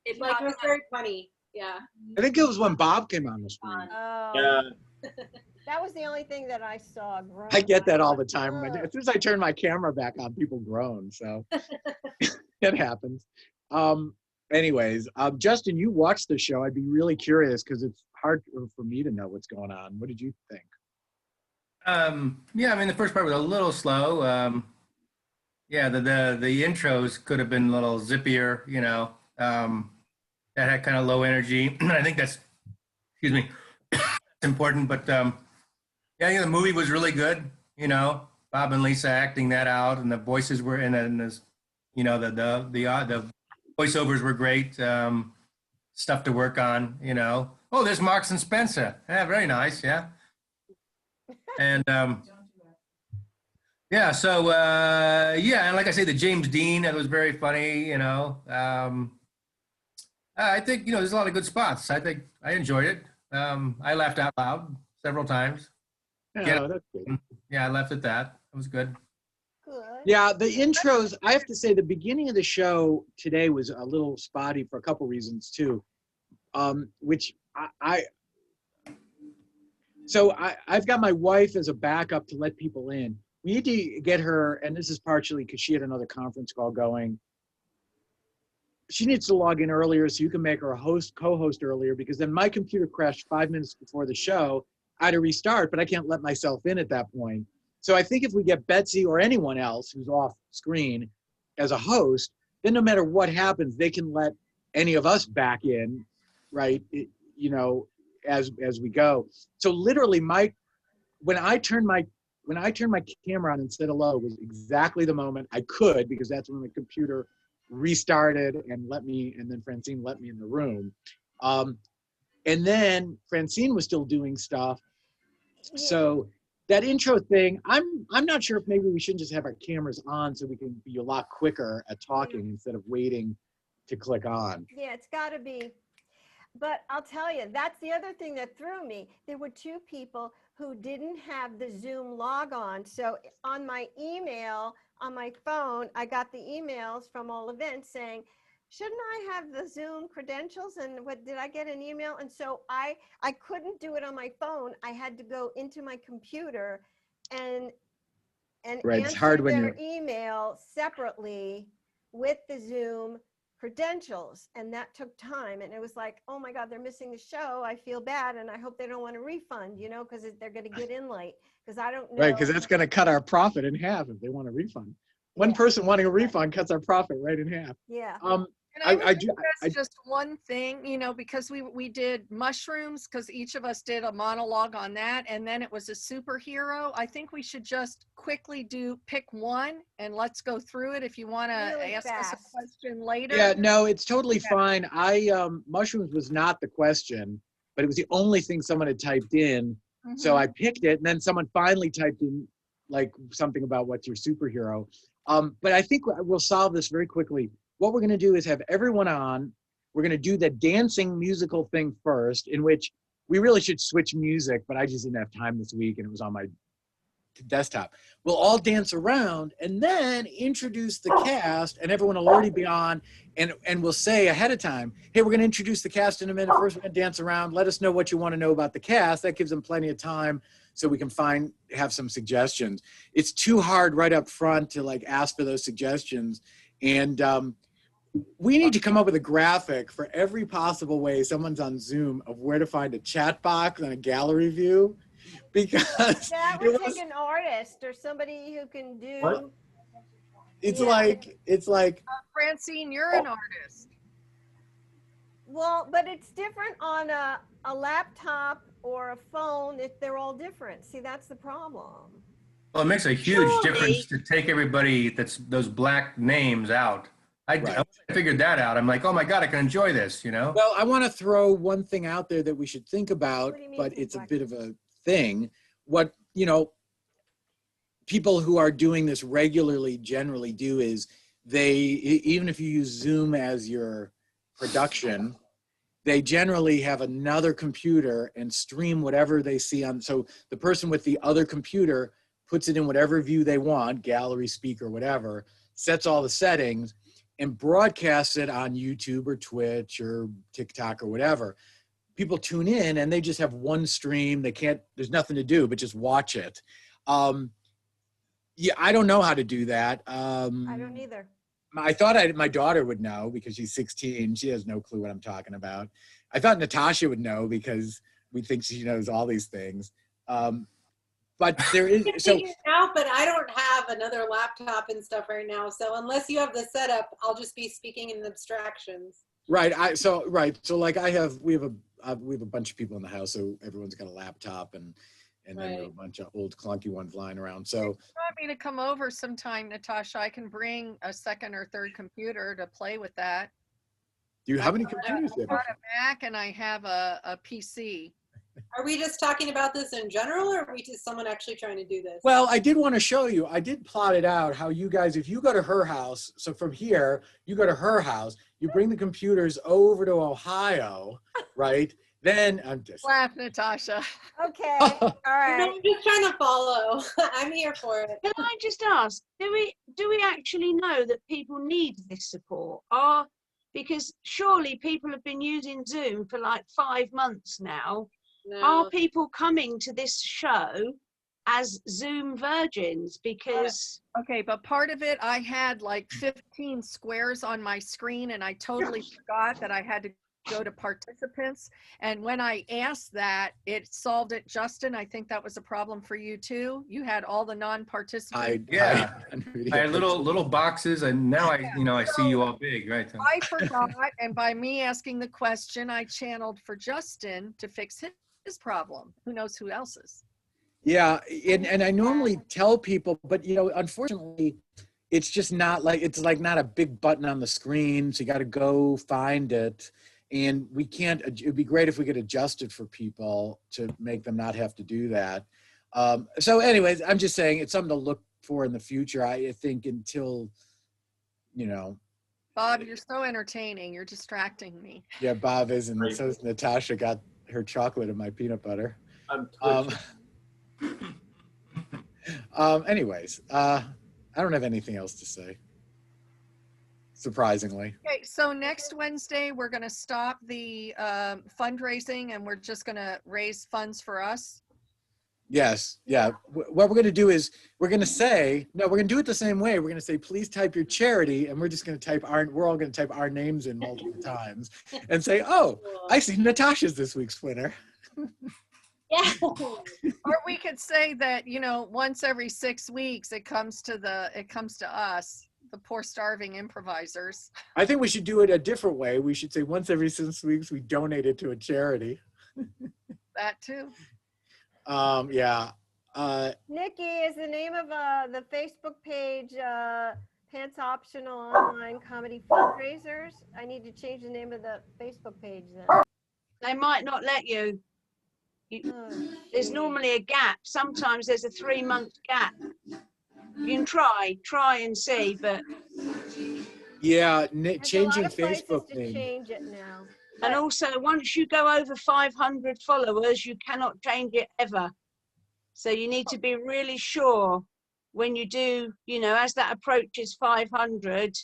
It was very funny. Yeah. I think it was when Bob came on the screen. Yeah. That was the only thing that I saw. I get that all the time. As soon as I turn my camera back on, people groan. So it happens. Anyways, Justin, you watched the show. I'd be really curious because it's hard for me to know what's going on. What did you think? Yeah, I mean, the first part was a little slow. Yeah, the intros could have been a little zippier, that had kind of low energy. I think that's, excuse me, important, but yeah, the movie was really good. Bob and Lisa acting that out, and the voices were, and then the voiceovers were great. stuff to work on, you know. Oh, there's Marks and Spencer. Yeah, very nice. Yeah. And yeah, so yeah, and like I say, the James Dean, that was very funny, you know. I think, you know, there's a lot of good spots. I think I enjoyed it. I laughed out loud several times. Yeah, that's good. Yeah, I left at that. It was good. Good. Yeah, the intros, I have to say the beginning of the show today was a little spotty for a couple reasons too. Which I've got my wife as a backup to let people in. We need to get her, and this is partially because she had another conference call going. She needs to log in earlier so you can make her a co-host earlier, because then my computer crashed 5 minutes before the show. I had to restart, but I can't let myself in at that point. So I think if we get Betsy or anyone else who's off screen as a host, then no matter what happens, they can let any of us back in, right? You know, as we go. So literally, when I turned my camera on and said hello was exactly the moment I could, because that's when the computer restarted and then Francine let me in the room. And then Francine was still doing stuff. So that intro thing, I'm not sure if maybe we shouldn't just have our cameras on so we can be a lot quicker at talking instead of waiting to click on. Yeah, it's got to be. But I'll tell you, that's the other thing that threw me. There were two people who didn't have the Zoom log on. So on my email, on my phone, I got the emails from all events saying, shouldn't I have the Zoom credentials? And what did I get an email? And so I couldn't do it on my phone. I had to go into my computer and Right, it's answer hard when their email separately with the Zoom credentials, and that took time. And it was like, oh my God, they're missing the show. I feel bad, and I hope they don't want a refund, you know, because they're going to get in late. Because I don't know. Right, because that's going to cut our profit in half if they want a refund. One person wanting a refund cuts our profit right in half. Yeah. And I just one thing, you know, because we did mushrooms, because each of us did a monologue on that, and then it was a superhero. I think we should just quickly pick one and let's go through it. If you want to Really ask fast. us a question later. Yeah, no, it's totally fine. Mushrooms was not the question, but it was the only thing someone had typed in. So I picked it, and then someone finally typed in like something about what's your superhero. But I think we'll solve this very quickly. What we're going to do is have everyone on. We're going to do the dancing musical thing first, in which we really should switch music, but I just didn't have time this week and it was on my desktop. We'll all dance around and then introduce the cast, and everyone will already be on, and we'll say ahead of time, hey, we're going to introduce the cast in a minute. First, we're going to dance around. Let us know what you want to know about the cast. That gives them plenty of time so we can have some suggestions. It's too hard right up front to like ask for those suggestions. And we need to come up with a graphic for every possible way someone's on Zoom of where to find a chat box and a gallery view, because that would take an artist or somebody who can do. What? It's like Francine, you're an artist. Well, but it's different on a laptop or a phone if they're all different. See, that's the problem. Well, it makes a huge Surely. difference to take everybody those black names out. I figured that out. I'm like, oh my God, I can enjoy this, you know? Well, I want to throw one thing out there that we should think about, What do you mean but think it's a black? bit of a thing. What, you know, people who are doing this regularly generally do is even if you use Zoom as your production, they generally have another computer and stream whatever they see on. So the person with the other computer puts it in whatever view they want, gallery, speaker, whatever, sets all the settings, and broadcasts it on YouTube or Twitch or TikTok or whatever. People tune in and they just have one stream. There's nothing to do but just watch it. Yeah, I don't know how to do that. I don't either. I thought my daughter would know because she's 16. She has no clue what I'm talking about. I thought Natasha would know because we think she knows all these things. But there is so out, but I don't have another laptop and stuff right now. So unless you have the setup, I'll just be speaking in abstractions. right. So like we have a bunch of people in the house, so everyone's got a laptop, and then there are a bunch of old clunky ones lying around. So If you want me to come over sometime, Natasha, I can bring a second or third computer to play with that. Do you have any I computers there? bought a Mac and I have a PC. Are we just talking about this in general, or are we just someone actually trying to do this? Well, I did want to show you, I did plot it out how you guys, if you go to her house, so from here, you go to her house, you bring the computers over to Ohio, right? Then I'm just. Laugh, Natasha. Okay, all right. I'm just trying to follow. I'm here for it. Can I just ask, do we actually know that people need this support? Because surely people have been using Zoom for like 5 months now. Are No. people coming to this show as Zoom virgins? Because Okay, but part of it, I had like 15 squares on my screen and I totally forgot that I had to go to participants. And when I asked that, it solved it. Justin, I think that was a problem for you too. You had all the non-participants. Yeah. I had little boxes, and now I see you all big, right? I forgot, and by me asking the question, I channeled for Justin to fix his problem. Who knows who else's? Yeah, and I normally tell people, but unfortunately, it's just not like, it's like not a big button on the screen, so you got to go find it. And we can't, it'd be great if we could adjust it for people to make them not have to do that. So anyways, I'm just saying it's something to look for in the future. I think until, Bob, you're so entertaining. You're distracting me. Yeah, Bob is, and so is Natasha got her chocolate and my peanut butter. I'm Anyways, I don't have anything else to say. Surprisingly. Okay, so next Wednesday, we're going to stop the fundraising and we're just going to raise funds for us. Yes. Yeah. What we're going to do is we're going to say, no, we're going to do it the same way. We're going to say, please type your charity. And we're just going to we're all going to type our names in multiple times and say, oh, I see Natasha's this week's winner. Yeah. Or we could say that, once every 6 weeks, it comes to us, the poor starving improvisers. I think we should do it a different way. We should say once every 6 weeks, we donate it to a charity. That too. Yeah. Nikki, is the name of the Facebook page Pants Optional Online Comedy Fundraisers? I need to change the name of the Facebook page then. they might not let you. There's normally a gap. Sometimes there's a 3-month gap. You can try and see, but Yeah, There's changing a lot of places Facebook to name. change it now. and also once you go over 500 followers, you cannot change it ever. So you need to be really sure when you do, as that approaches 500,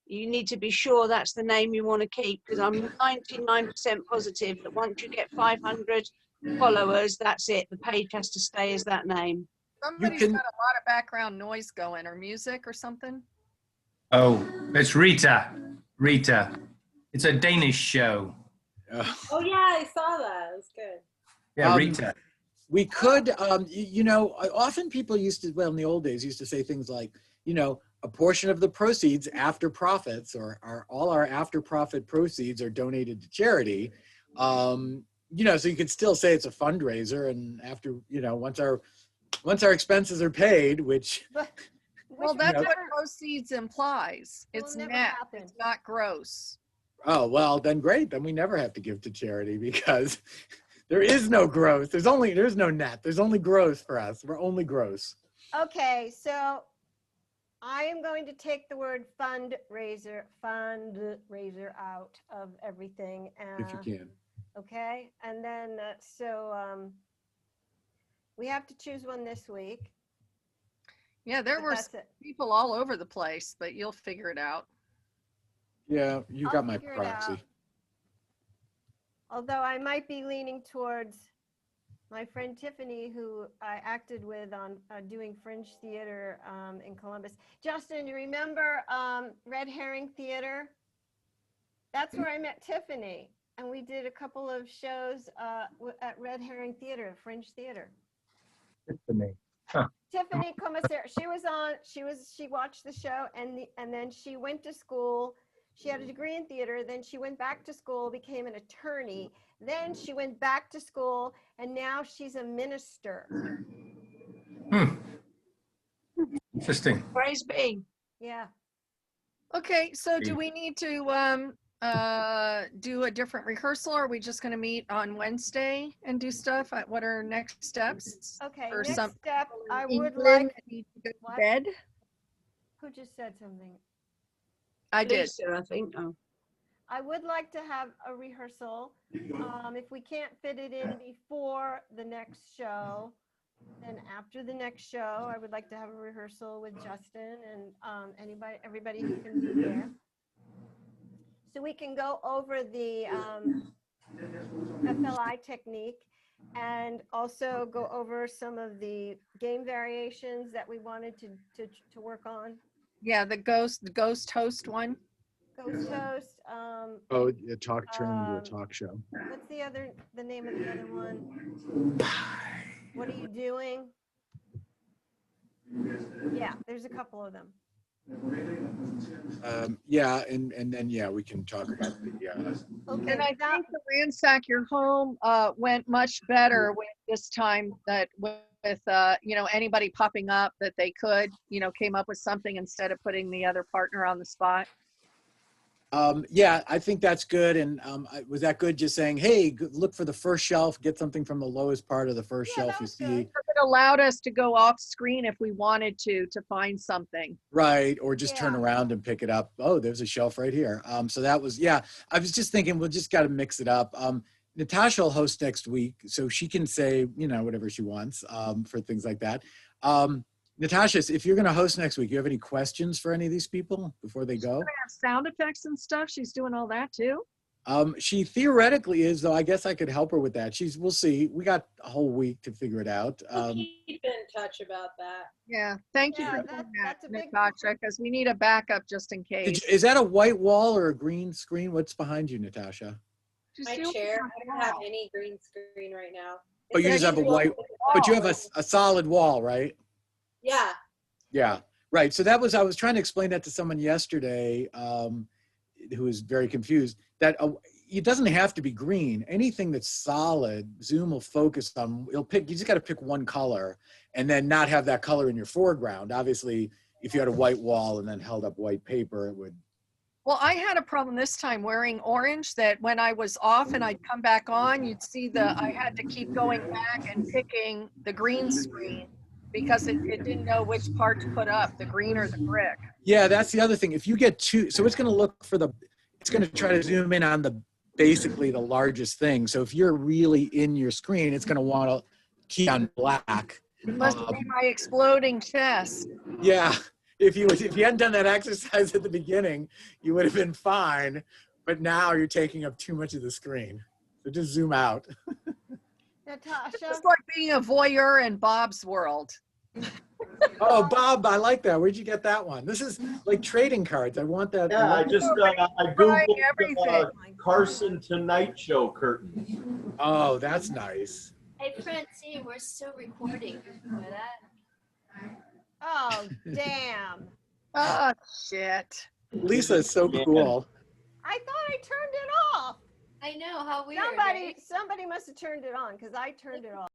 you need to be sure that's the name you want to keep, because I'm 99% positive that once you get 500 followers, that's it. The page has to stay as that name. Somebody's got a lot of background noise going, or music or something. Oh, it's Rita. It's a Danish show. Oh yeah, I saw that. It was good. Yeah, Rita. We could, often people used to, well, in the old days, used to say things like, a portion of the proceeds after profits or all our after profit proceeds are donated to charity. So you could still say it's a fundraiser, and after, once our expenses are paid, which. Well, that's what proceeds implies. Will It's never net, happen. it's not gross. Oh, well, then great. Then we never have to give to charity because there is no gross. There's no net. There's only gross for us. We're only gross. Okay, so I am going to take the word fundraiser out of everything. If you can. Okay, and then we have to choose one this week. Yeah, there but were that's it. people all over the place, but you'll figure it out. Yeah, you I'll got my figure it proxy. out. Although I might be leaning towards my friend Tiffany, who I acted with on doing Fringe Theater in Columbus. Justin, you remember Red Herring Theater? That's where I met Tiffany, and we did a couple of shows at Red Herring Theater, Fringe Theater. Tiffany. Tiffany Commissar, she watched the show and then she went to school. She had a degree in theater, then she went back to school, became an attorney. Then she went back to school and now she's a minister. Interesting. Praise be. Yeah. Okay, so do we need to do a different rehearsal? Or are we just going to meet on Wednesday and do stuff? What are next steps? Okay, For next some step, I would England like, that need to go to What? bed? who just said something? I did. Lisa, I think. Oh. I would like to have a rehearsal. If we can't fit it in before the next show, then after the next show, I would like to have a rehearsal with Justin and everybody who can be there. So we can go over the FLI technique and also go over some of the game variations that we wanted to work on. Yeah, the ghost host one. Ghost Host. Oh, turn into a Um, talk show. What's the name of the other one? What are you doing? Yeah, there's a couple of them. Yeah, and then yeah, we can talk about the. Okay, And I now- think the ransack your home went much better with this time that with anybody popping up that they could, came up with something instead of putting the other partner on the spot. Yeah, I think that's good. And was that good? Just saying, hey, look for the first shelf, get something from the lowest part of the first Yeah, shelf that you was see. good. It allowed us to go off screen if we wanted to find something. Right, or just turn Yeah. around and pick it up. Oh, there's a shelf right here. So that was, yeah, I was just thinking we'll just got to mix it up. Natasha will host next week, so she can say, whatever she wants for things like that. Natasha, if you're going to host next week, you have any questions for any of these people before they go? Have sound effects and stuff. She's doing all that too. She theoretically is, though I guess I could help her with that. We'll see. We got a whole week to figure it out. We'll keep in touch about that. Yeah, thank you Yeah, for doing that, that's a big- Natasha, because we need a backup just in case. Is that a white wall or a green screen? What's behind you, Natasha? She's My doing chair, it I don't have any green screen right now. Oh, you It's just have a unusual white, with the but you wall. have a solid wall, right? Yeah, Yeah, right. So I was trying to explain that to someone yesterday who was very confused that it doesn't have to be green. Anything that's solid, Zoom will focus on, you just got to pick one color and then not have that color in your foreground. Obviously, if you had a white wall and then held up white paper, it would. Well, I had a problem this time wearing orange that when I was off and I'd come back on, you'd see I had to keep going back and picking the green screen because it didn't know which part to put up, the green or the brick. Yeah, that's the other thing. If you get so it's going to look it's going to try to zoom in on basically the largest thing. So if you're really in your screen, it's going to want to key on black. It must be my exploding chest. Yeah, if you hadn't done that exercise at the beginning, you would have been fine. But now you're taking up too much of the screen. So just zoom out. Natasha, It's like being a voyeur in Bob's world. Oh, Bob, I like that. Where'd you get that one? This is like trading cards. I want that. Yeah, I just I Trying googled everything. Carson Tonight Show curtain. Oh, that's nice. Hey, Francine, we're still recording. You know that? oh, damn. Oh, shit. Lisa is so cool. I thought I turned it off. I know, how weird. Somebody, right? somebody must have turned it on because I turned it off.